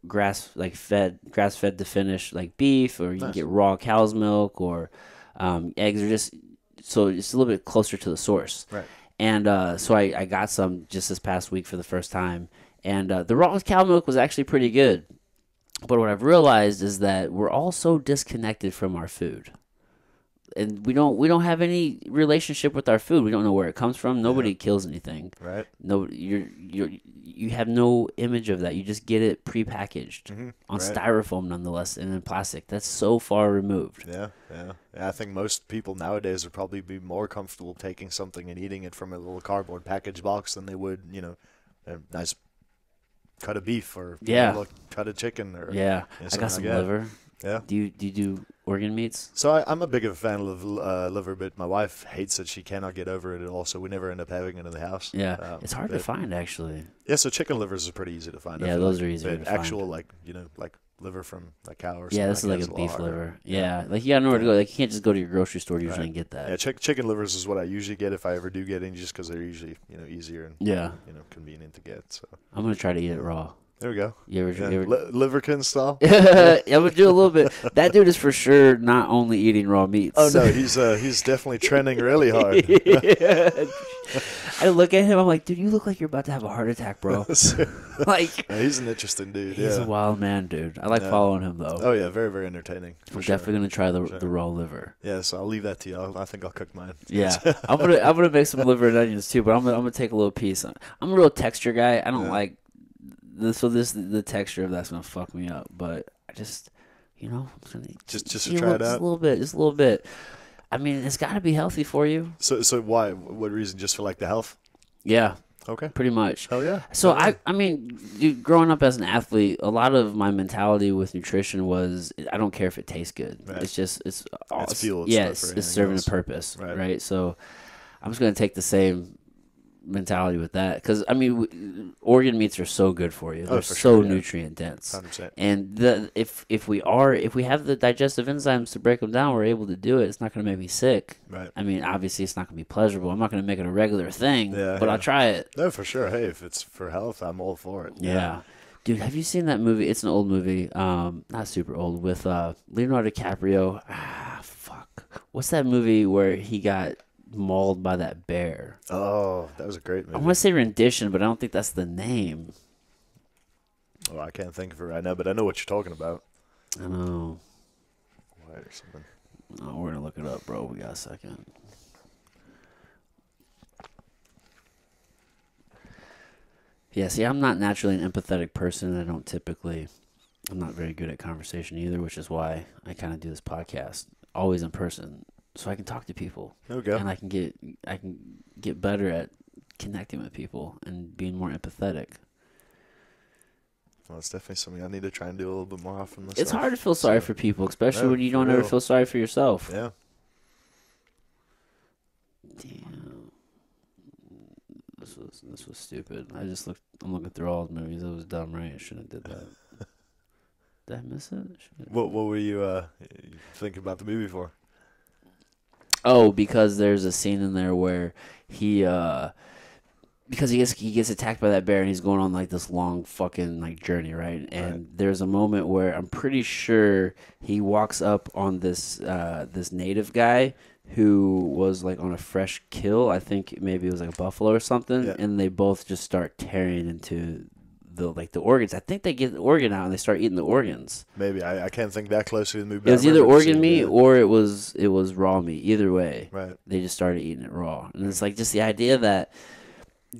grass fed to finish, like beef, or you can get raw cow's milk or eggs, or just so it's a little bit closer to the source. Right. And so I got some just this past week for the first time. And the raw cow milk was actually pretty good. But what I've realized is that we're all so disconnected from our food. And we don't have any relationship with our food. We don't know where it comes from. Nobody kills anything. Right. No, you have no image of that. You just get it prepackaged on styrofoam, nonetheless, and in plastic. That's so far removed. Yeah. I think most people nowadays would probably be more comfortable taking something and eating it from a little cardboard package box than they would, a nice cut of beef or cut of chicken or I got some liver. Yeah. Do you do organ meats? So I'm a big of a fan of liver, but my wife hates it. She cannot get over it at all, so we never end up having it in the house. Yeah, it's hard to find, actually. Yeah, so chicken livers are pretty easy to find. Yeah, those are easier to find. Actual, like liver from a cow or something. Yeah, this is like a beef liver. Yeah, like you gotta know where to go. Like you can't just go to your grocery store usually and get that. Yeah, chicken livers is what I usually get if I ever do get any, just because they're usually easier and convenient to get. So I'm gonna try to eat it raw. There we go. You ever Liverkin style? I would do a little bit. That dude is for sure not only eating raw meats. Oh no, he's definitely trending really hard. I look at him, I'm like, dude, you look like you're about to have a heart attack, bro. Like, he's an interesting dude. He's a wild man, dude. I like following him though. Oh yeah, very very entertaining. I'm definitely gonna try the raw liver. Yeah, so I'll leave that to you. I think I'll cook mine. Yeah, I'm gonna make some liver and onions too, but I'm gonna take a little piece. I'm a real texture guy. I don't like. The texture of that's gonna fuck me up, but I just just to try it out just a little bit. I mean, it's got to be healthy for you. So why? What reason? Just for like the health? Yeah. Okay. Pretty much. Oh yeah. So I mean, dude, growing up as an athlete, a lot of my mentality with nutrition was I don't care if it tastes good. Right. It's just it's fuel. It's serving a purpose, right? So I'm just gonna take the same mentality with that, because I mean organ meats are so good for you. They're so nutrient dense. 100%. And if we have the digestive enzymes to break them down, we're able to do it. It's not going to make me sick. Right. I mean, obviously it's not going to be pleasurable. I'm not going to make it a regular thing, but I'll try it. No, for sure. Hey, if it's for health, I'm all for it. Yeah. Dude, have you seen that movie? It's an old movie, not super old, with Leonardo DiCaprio. Fuck. What's that movie where he got mauled by that bear? Oh, that was a great movie. I want to say Rendition, but I don't think that's the name. Oh, I can't think of it right now, but I know what you're talking about. I know. White or something. Oh, we're gonna look it up, bro. We got a second. Yeah, see, I'm not naturally an empathetic person. I'm not very good at conversation either, which is why I kind of do this podcast always in person, so I can talk to people. Okay. And I can get better at connecting with people and being more empathetic. Well, it's definitely something I need to try and do a little bit more often myself. It's hard to feel sorry for people, especially when you don't ever feel sorry for yourself. Yeah. Damn. This was stupid. I'm looking through all the movies. It was dumb, right? I shouldn't have did that. Did I miss it? What were you thinking about the movie for? Oh, because there's a scene in there where he because he gets attacked by that bear and he's going on like this long fucking like journey, right? And there's a moment where I'm pretty sure he walks up on this this native guy who was like on a fresh kill. I think maybe it was like a buffalo or something, and they both just start tearing into the organs. I think they get the organ out and they start eating the organs. Maybe I can't think that closely to the movie. It was either organ meat or it was raw meat. Either way, they just started eating it raw, and it's like just the idea that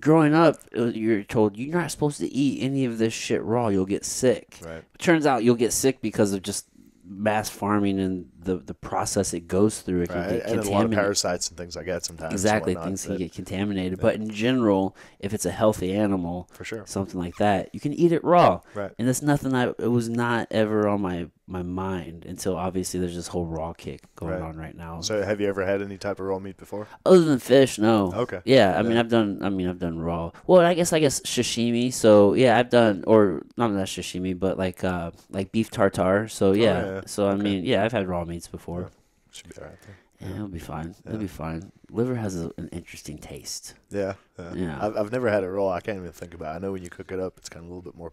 growing up, you're told you're not supposed to eat any of this shit raw. You'll get sick. Right. It turns out you'll get sick because of just mass farming and the process it goes through. It can get contaminated. And a lot of parasites and things like that sometimes. Exactly, things can get contaminated. But in general, if it's a healthy animal, for sure, something like that, you can eat it raw. Right. And that's nothing. It was not ever on my mind until obviously there's this whole raw kick going on right now. So have you ever had any type of raw meat before? Other than fish, no. Okay. Yeah, I mean I've done raw. Well, I guess sashimi. So yeah, I've done, or not sashimi, but like beef tartare. So yeah. So I mean, yeah, I've had raw meats before. Yeah. Should be all right there. Yeah, it'll be fine. It'll be fine. Liver has an interesting taste. Yeah. I've never had it raw. I can't even think about it. I know when you cook it up, it's kind of a little bit more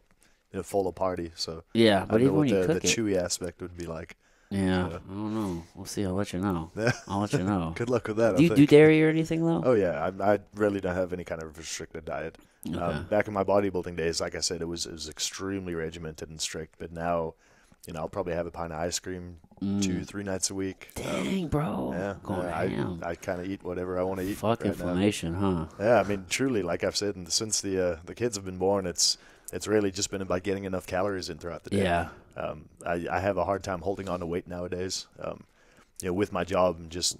fall aparty. So yeah, but even when you cook the chewy aspect would be like. Yeah, I don't know. We'll see. I'll let you know. I'll let you know. Good luck with that. Do you do dairy or anything though? Oh yeah, I really don't have any kind of restricted diet. Okay. Back in my bodybuilding days, like I said, it was extremely regimented and strict. But now, I'll probably have a pint of ice cream 2-3 nights a week. Dang, bro. Yeah, going ham. I kind of eat whatever I want to eat. Fuck inflammation, huh? Yeah, I mean, truly, like I've said, since the kids have been born, it's really just been about getting enough calories in throughout the day. Yeah. I have a hard time holding on to weight nowadays. With my job and just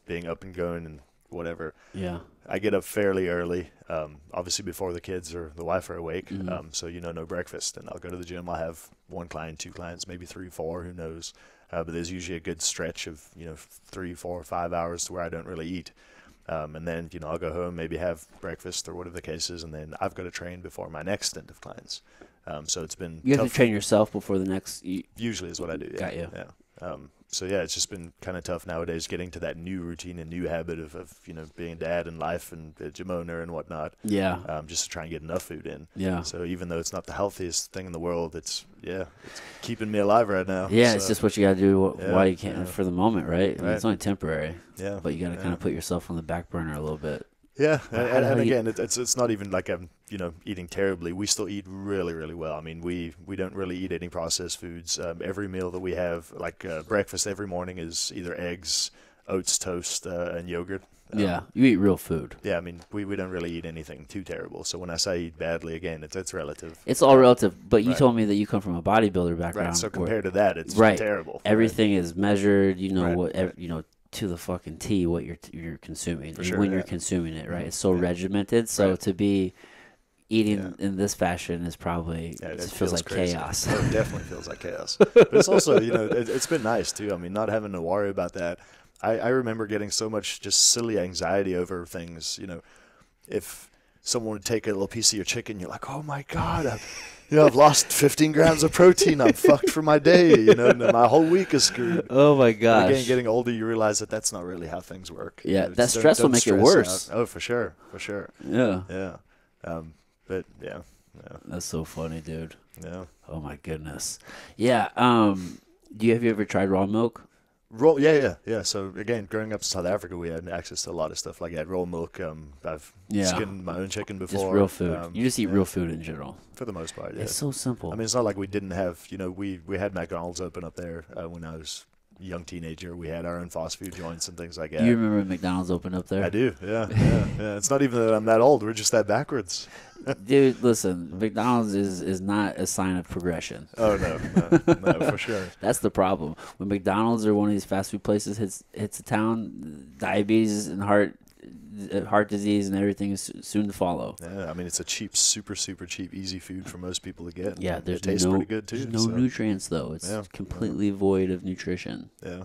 being up and going and whatever. Yeah. I get up fairly early, obviously before the kids or the wife are awake. So no breakfast, and I'll go to the gym. I'll have 1 client, 2 clients, maybe 3, 4, who knows. But there's usually a good stretch of 3, 4, 5 hours to where I don't really eat. And then, I'll go home, maybe have breakfast or whatever the case is, and then I've got to train before my next stint of clients. So it's been You tough. have to train yourself before the next... Usually is what I do. Yeah. Got you. Yeah. So, yeah, it's just been kind of tough nowadays getting to that new routine and new habit of being a dad and life and a gym owner and whatnot. Yeah. Just to try and get enough food in. Yeah. So even though it's not the healthiest thing in the world, it's keeping me alive right now. Yeah, so, it's just what you got to do while you can for the moment, right? I mean, it's only temporary. Yeah. But you got to kind of put yourself on the back burner a little bit. Yeah, and again, it's not even like I'm eating terribly. We still eat really, really well. I mean, we don't really eat any processed foods. Every meal that we have, like breakfast every morning, is either eggs, oats, toast, and yogurt. Yeah, you eat real food. Yeah, I mean, we don't really eat anything too terrible. So when I say eat badly, again, it's relative. It's all relative. But you told me that you come from a bodybuilder background. Right. So compared to that, it's terrible. Everything is measured. To the fucking T what you're consuming when you're consuming it, right? It's so regimented. So to be eating in this fashion is probably it feels like crazy. Chaos. Oh, it definitely feels like chaos. But it's also it's been nice too. I mean, not having to worry about that. I remember getting so much just silly anxiety over things. If someone would take a little piece of your chicken, you're like, oh my god. I've lost 15 grams of protein. I'm fucked for my day. And my whole week is screwed. Oh my gosh! Again, getting older, you realize that that's not really how things work. Yeah, that stress will make it worse. Out. Oh, for sure. Yeah. Yeah. But yeah. That's so funny, dude. Yeah. Oh my goodness. Yeah. Have you ever tried raw milk? Yeah. So again, growing up in South Africa, we had access to a lot of stuff like that. Raw milk. I've skinned my own chicken before. Just real food. You just eat real food in general. For the most part, yeah. It's so simple. I mean, it's not like we didn't have. We had McDonald's open up there when I was a young teenager. We had our own fast food joints and things like that. You remember McDonald's opened up there? I do. Yeah. It's not even that I'm that old. We're just that backwards. Dude, listen, McDonald's is not a sign of progression. Oh, no, for sure. That's the problem. When McDonald's or one of these fast food places hits a town, diabetes and heart disease and everything is soon to follow. Yeah, I mean, it's a cheap, super, super cheap, easy food for most people to get. Yeah, it tastes pretty good, too. There's no nutrients, though. It's completely void of nutrition. Yeah.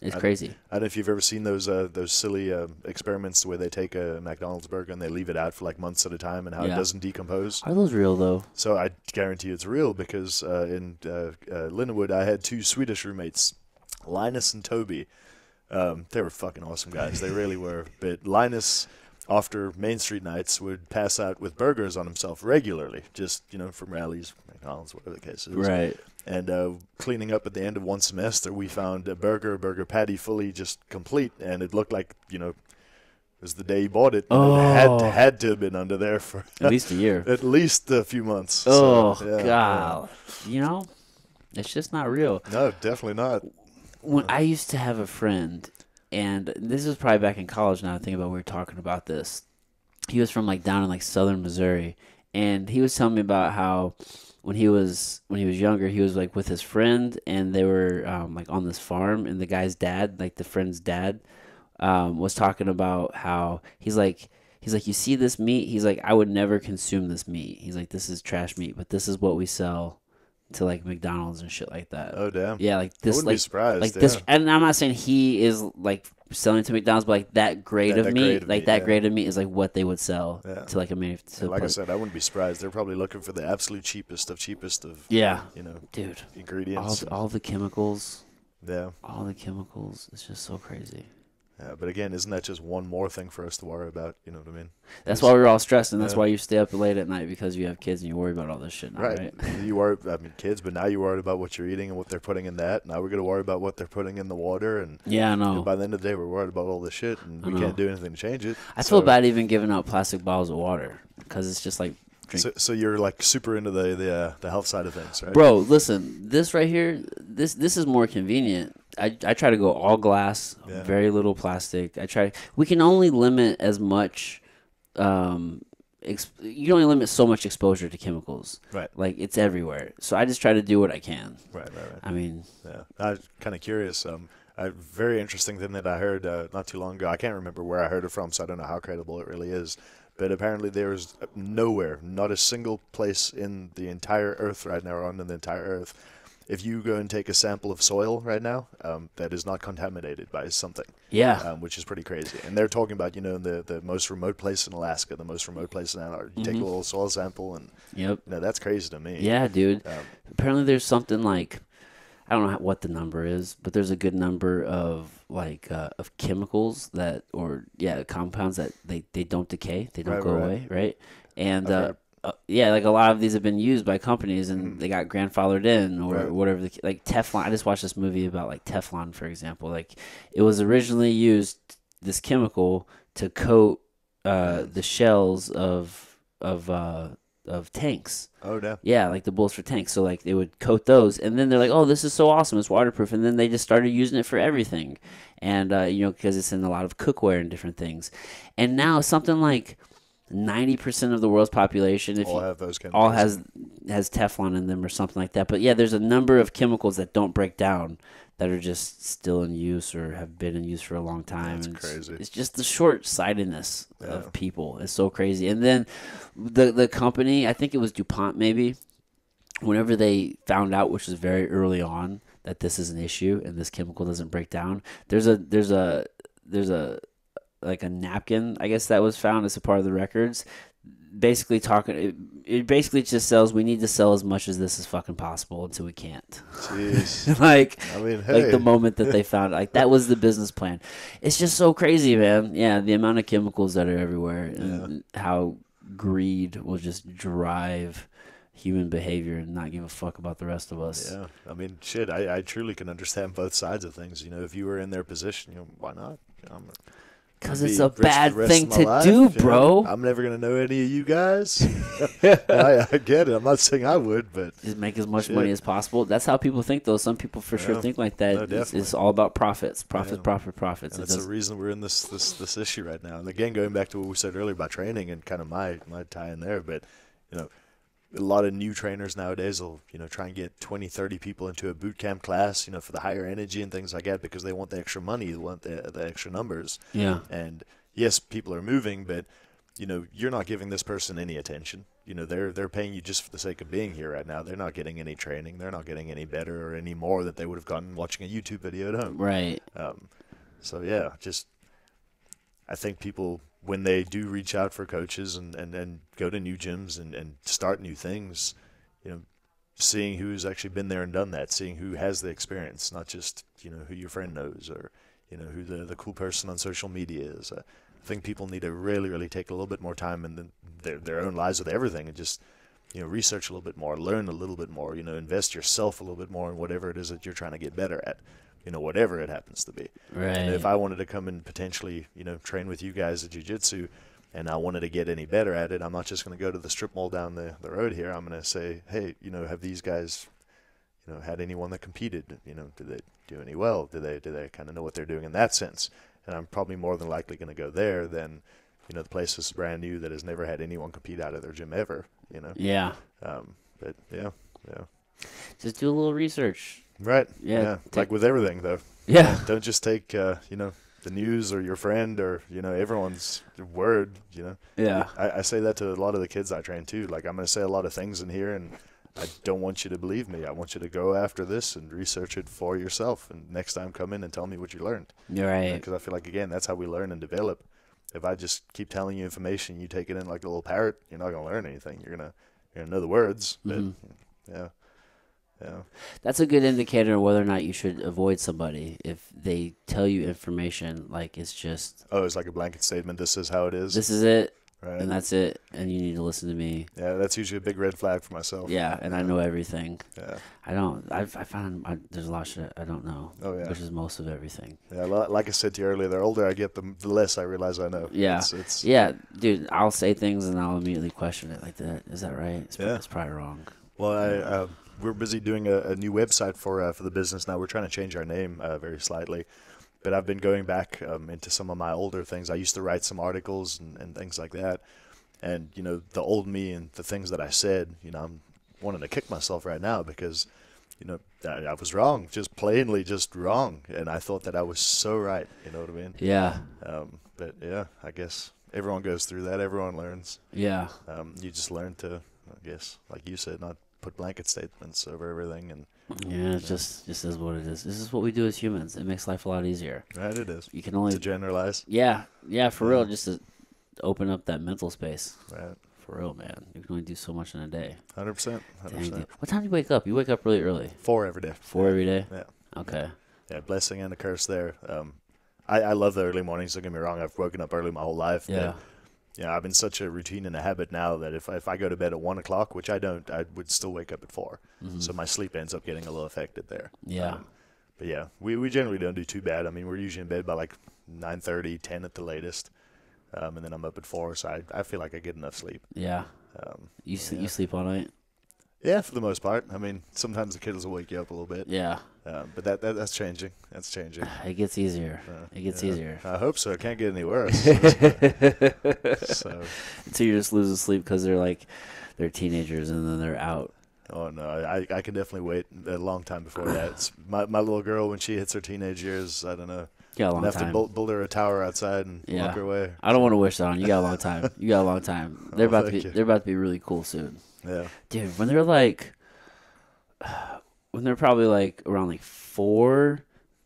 It's crazy. I don't know if you've ever seen those silly experiments where they take a McDonald's burger and they leave it out for like months at a time and how it doesn't decompose. Are those real, though? So I guarantee it's real because in Lindenwood I had 2 Swedish roommates, Linus and Toby. They were fucking awesome guys. They really were. But Linus, after Main Street nights, would pass out with burgers on himself regularly, just, from rallies, McDonald's, whatever the case is. Right. And cleaning up at the end of one semester, we found a burger patty fully just complete, and it looked like, it was the day he bought it. And it had to have been under there for at least a year. At least a few months. Oh, so, yeah, God. Yeah. It's just not real. No, definitely not. When I used to have a friend, and this was probably back in college now I think about when we were talking about this. He was from down in southern Missouri, and he was telling me about how when he was younger, he was with his friend, and they were on this farm, and the guy's dad, the friend's dad, was talking about how he's like, you see this meat? He's like, I would never consume this meat. He's like, this is trash meat, but this is what we sell to McDonald's and shit like that. Oh damn. Yeah, this. I wouldn't be surprised. This, and I'm not saying he is selling to McDonald's, but that grade of meat, grade of meat is what they would sell to a manufacturer. Like I said, I wouldn't be surprised. They're probably looking for the absolute cheapest of dude, ingredients. All the chemicals. Yeah. All the chemicals. It's just so crazy. Yeah, but again, isn't that just one more thing for us to worry about? You know what I mean? That's why we're all stressed, and that's why you stay up late at night, because you have kids and you worry about all this shit now, right? You worry, kids, but now you're worried about what you're eating and what they're putting in that. Now we're going to worry about what they're putting in the water. And yeah, I know. And by the end of the day, we're worried about all this shit, and we can't do anything to change it. I feel bad even giving out plastic bottles of water, because it's just So you're super into the health side of things, right? Bro, listen, this right here, this is more convenient. I try to go all glass, very little plastic. We can only limit as much. You can only limit so much exposure to chemicals. Right. It's everywhere. So I just try to do what I can. Right. I mean, I was kind of curious. A very interesting thing that I heard not too long ago. I can't remember where I heard it from, so I don't know how credible it really is. But apparently there is nowhere, not a single place in the entire Earth right now, or on the entire Earth, if you go and take a sample of soil right now, that is not contaminated by something. Yeah. Which is pretty crazy. And they're talking about, the most remote place in Alaska, the most remote place in Antarctica. You take a little soil sample, and that's crazy to me. Yeah, dude. Apparently there's something I don't know what the number is, but there's a good number of of chemicals compounds that they don't decay, they don't go away, right? And a lot of these have been used by companies, and they got grandfathered in or whatever. Teflon. I just watched this movie about Teflon, for example. It was originally used, this chemical, to coat the shells of tanks. Oh, no. Yeah, the bullets for tanks. So they would coat those, and then they're like, "Oh, this is so awesome! It's waterproof." And then they just started using it for everything, and because it's in a lot of cookware and different things. And now something 90% of the world's population have those chemicals. has Teflon in them or something like that. But yeah, there's a number of chemicals that don't break down, that are just still in use or have been in use for a long time. That's crazy. It's just the short-sightedness of people is so crazy. And then the company, I think it was DuPont maybe, whenever they found out, which was very early on, that this is an issue and this chemical doesn't break down, there's a napkin, I guess, that was found as a part of the records, basically it basically just sells, we need to sell as much as this is fucking possible until we can't. Jeez. The moment that they found that was the business plan. It's just so crazy, man. Yeah, the amount of chemicals that are everywhere, and how greed will just drive human behavior and not give a fuck about the rest of us. Yeah, I truly can understand both sides of things. If you were in their position, why not? Because it's a bad thing to do, bro. I'm never going to know any of you guys. I get it. I'm not saying I would, but... Just make as much money as possible. That's how people think, though. Some people for sure think like that. No, it's all about profits. Profits. And that's the reason we're in this issue right now. And again, going back to what we said earlier about training and kind of my tie in there, but, a lot of new trainers nowadays will, try and get 20, 30 people into a boot camp class, for the higher energy and things like that, because they want the extra money, they want the extra numbers. Yeah. And yes, people are moving, but, you're not giving this person any attention. They're paying you just for the sake of being here right now. They're not getting any training. They're not getting any better or any more that they would have gotten watching a YouTube video at home. Right. So, yeah, I think people, when they do reach out for coaches and go to new gyms and start new things, seeing who's actually been there and done that, seeing who has the experience, not just, who your friend knows or, who the cool person on social media is. I think people need to really, really take a little bit more time in their own lives with everything and just, research a little bit more, learn a little bit more, invest yourself a little bit more in whatever it is that you're trying to get better at, whatever it happens to be. Right. And if I wanted to come and potentially, train with you guys at jiu-jitsu and I wanted to get any better at it, I'm not just going to go to the strip mall down the road here. I'm going to say, hey, have these guys, had anyone that competed? Did they do any well? Do they kind of know what they're doing in that sense? And I'm probably more than likely going to go there than, the place is brand new that has never had anyone compete out of their gym ever, Yeah. But yeah. Just do a little research. Right. Yeah. Like with everything, though. Yeah. Don't just take, the news or your friend or, everyone's word, Yeah. I say that to a lot of the kids I train, too. Like, I'm going to say a lot of things in here, and I don't want you to believe me. I want you to go after this and research it for yourself. And next time, come in and tell me what you learned. You're right. Because I feel like, again, that's how we learn and develop. If I just keep telling you information, you take it in like a little parrot, you're not going to learn anything. You're gonna know the words. But, yeah. That's a good indicator of whether or not you should avoid somebody. If they tell you information, like it's just... Oh, it's like a blanket statement. This is how it is. This is it. Right. And that's it, and you need to listen to me. Yeah, that's usually a big red flag for myself. Yeah, and I know everything. Yeah. I don't. I find there's a lot of shit I don't know. Oh, yeah. Which is most of everything. Yeah, like I said to you earlier, the older I get, the less I realize I know. Yeah. It's yeah, dude, I'll say things and I'll immediately question it. Like, that is that right? It's probably wrong. Well, we're busy doing a new website for the business now. We're trying to change our name very slightly. But I've been going back into some of my older things. I used to write some articles and things like that. And, the old me and the things that I said, I'm wanting to kick myself right now because, I was wrong, just plainly just wrong. And I thought that I was so right. You know what I mean? Yeah. But, yeah, I guess everyone goes through that. Everyone learns. Yeah. You just learn to, I guess, like you said, not put blanket statements over everything. And yeah, it just is what it is. This is what we do as humans. It makes life a lot easier. Right, it is. You can only... To generalize. Yeah, for real, just to open up that mental space. Right. For real, man. You can only do so much in a day. 100%. Dang, what time do you wake up? You wake up really early. 4 every day. 4 every day? Yeah. Okay. Yeah, blessing and a curse there. I love the early mornings, don't get me wrong. I've woken up early my whole life. Yeah. Yeah, I've been such a routine and a habit now that if I go to bed at 1 o'clock, which I don't, I would still wake up at 4. Mm-hmm. So my sleep ends up getting a little affected there. Yeah. But yeah, we generally don't do too bad. I mean, we're usually in bed by like 9:30, 10 at the latest. And then I'm up at 4, so I feel like I get enough sleep. Yeah. You sleep all night? Yeah, for the most part. I mean, sometimes the kids will wake you up a little bit. Yeah. But that's changing. That's changing. It gets easier. It gets easier. I hope so. It can't get any worse. So until you're just losing sleep because they're teenagers and then they're out. Oh, no. I can definitely wait a long time before that. It's my little girl, when she hits her teenage years, I don't know. You got a long have time. to build her a tower outside and walk her away. I don't want to wish that on you. Got a long time. You got a long time. They're about to be really cool soon. Yeah. Dude, when they're probably around 4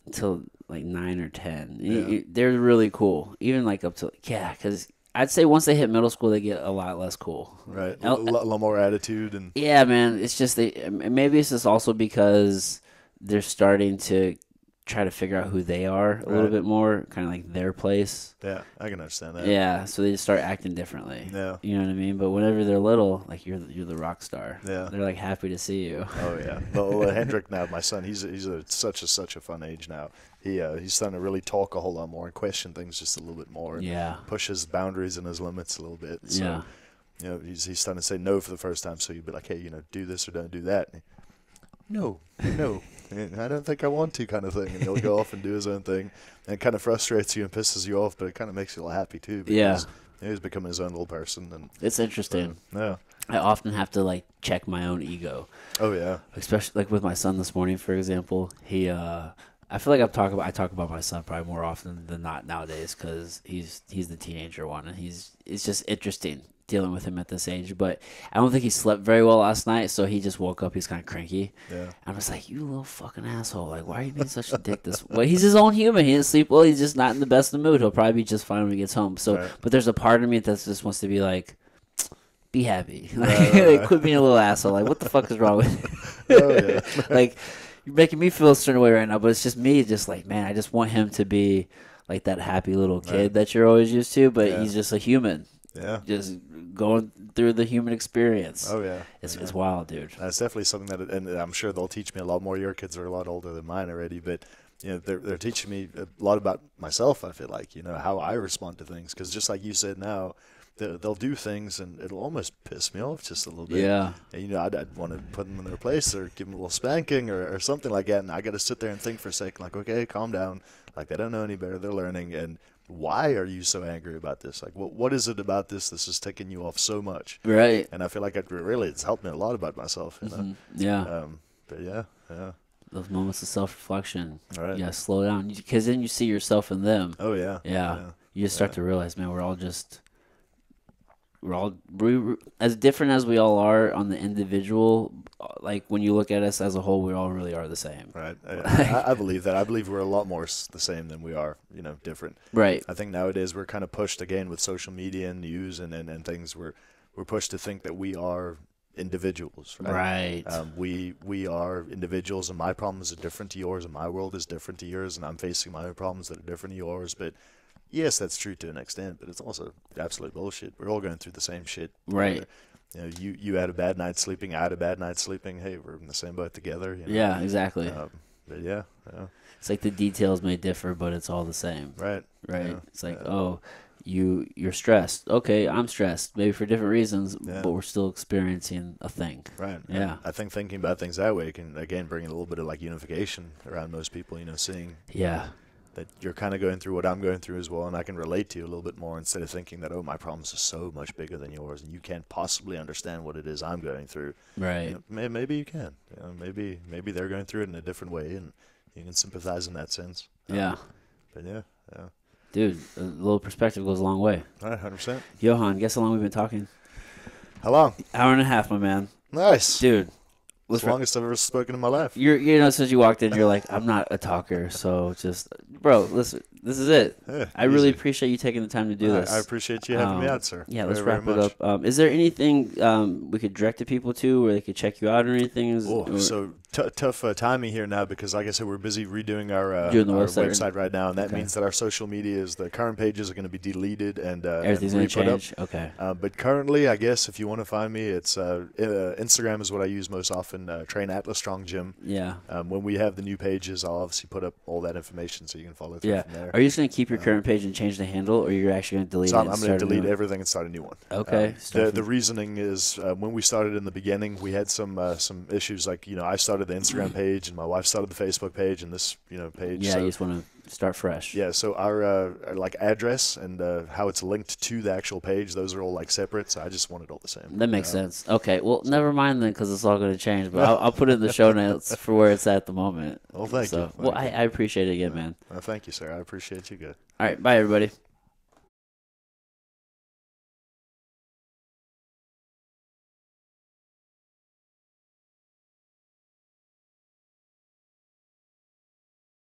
until 9 or 10, they're really cool. Even up to because I'd say once they hit middle school, they get a lot less cool. Right. A lot more attitude and. Yeah, man. It's just maybe it's just also because they're starting to try to figure out who they are a little bit more, kind of like their place. Yeah, I can understand that. Yeah, so they just start acting differently. Yeah. You know what I mean? But whenever they're little, you're the rock star. Yeah. They're happy to see you. Oh yeah. Well, Hendrik now, my son, he's such a fun age now. He's starting to really talk a whole lot more and question things just a little bit more. And push his boundaries and his limits a little bit. So, he's starting to say no for the first time. So you'd be like, hey, do this or don't do that. No. I don't think I want to, kind of thing. And he'll go off and do his own thing. And it kind of frustrates you and pisses you off, but it kind of makes you a little happy too. Because he's becoming his own little person. And it's interesting. Yeah. I often have to check my own ego. Oh yeah. Especially with my son this morning, for example. I feel like I talk about my son probably more often than not nowadays because he's the teenager one, and it's just interesting dealing with him at this age. But I don't think he slept very well last night, so he just woke up. He's kind of cranky. Yeah. I was like, you little fucking asshole! Why are you being such a dick? Well, he's his own human. He didn't sleep well. He's just not in the best of the mood. He'll probably be just fine when he gets home. So, but there's a part of me that just wants to be like, be happy. Quit being a little asshole. What the fuck is wrong with you? Oh yeah. you're making me feel a certain way right now, but it's just me, just like, man, I just want him to be like that happy little kid that you're always used to, but he's just a human. Yeah. Just going through the human experience. Oh, yeah. It's wild, dude. That's definitely something that, and I'm sure they'll teach me a lot more. Your kids are a lot older than mine already, but they're teaching me a lot about myself, I feel like, how I respond to things. Because just like you said now, they'll do things and it'll almost piss me off just a little bit. Yeah. And, I'd want to put them in their place or give them a little spanking or something like that. And I got to sit there and think for a second, like, okay, calm down. Like, they don't know any better. They're learning. And why are you so angry about this? Like, what is it about this that's just taking you off so much? Right. And I feel like it's helped me a lot about myself, Yeah. But yeah. Those moments of self-reflection. Right. Yeah, slow down. Because then you see yourself in them. Oh, yeah. Yeah. You just start to realize, man, we're all as different as we all are on the individual. Like, when you look at us as a whole, we all really are the same. Right. I believe that. I believe we're a lot more the same than we are, different. Right. I think nowadays we're kind of pushed, again, with social media and news and things. We're pushed to think that we are individuals, right? We are individuals, and my problems are different to yours, and my world is different to yours, and I'm facing my own problems that are different to yours. But yes, that's true to an extent, but it's also absolute bullshit. We're all going through the same shit, right? You had a bad night sleeping, I had a bad night sleeping. Hey, we're in the same boat together. Yeah, exactly. But yeah, it's like the details may differ, but it's all the same. Right. Yeah. It's like, you're stressed. Okay, I'm stressed. Maybe for different reasons, but we're still experiencing a thing. Right. Yeah. I think thinking about things that way can, again, bring a little bit of like unification around most people, seeing that you're kind of going through what I'm going through as well, and I can relate to you a little bit more instead of thinking that, my problems are so much bigger than yours and you can't possibly understand what it is I'm going through. Right. Maybe you can. Maybe they're going through it in a different way and you can sympathize in that sense. Yeah. But yeah. Dude, a little perspective goes a long way. All right, 100%. Johan, guess how long we've been talking? How long? Hour and a half, my man. Nice. Dude. It's the longest I've ever spoken in my life. Since you walked in, you're like, I'm not a talker, so just, bro, listen, this is it. Yeah, I really appreciate you taking the time to do this. I appreciate you having me out, sir. Yeah, let's wrap it up. Is there anything we could direct the people to where they could check you out or anything? So tough timing here now because, like I said, we're busy redoing our website right now, and that means that our social medias, the current pages are going to be deleted and everything's going to change. Okay. But currently, I guess if you want to find me, it's Instagram is what I use most often. Train Atlas Strong Gym. Yeah. When we have the new pages, I'll obviously put up all that information so you can follow through from there. Are you just going to keep your current page and change the handle, or you're actually going to delete it? So I'm going to delete everything and start a new one. Okay. The reasoning is when we started in the beginning, we had some issues like I started the Instagram page and my wife started the Facebook page and this page. Yeah, you just want to start fresh. Yeah, so our like address and how it's linked to the actual page, those are all like separate. So I just want it all the same. That makes sense. Okay, well, never mind then, because it's all going to change. But I'll put it in the show notes for where it's at the moment. Well, thank you. Well, I appreciate it again, man. Well, thank you, sir. I appreciate you. Good. All right, bye, everybody.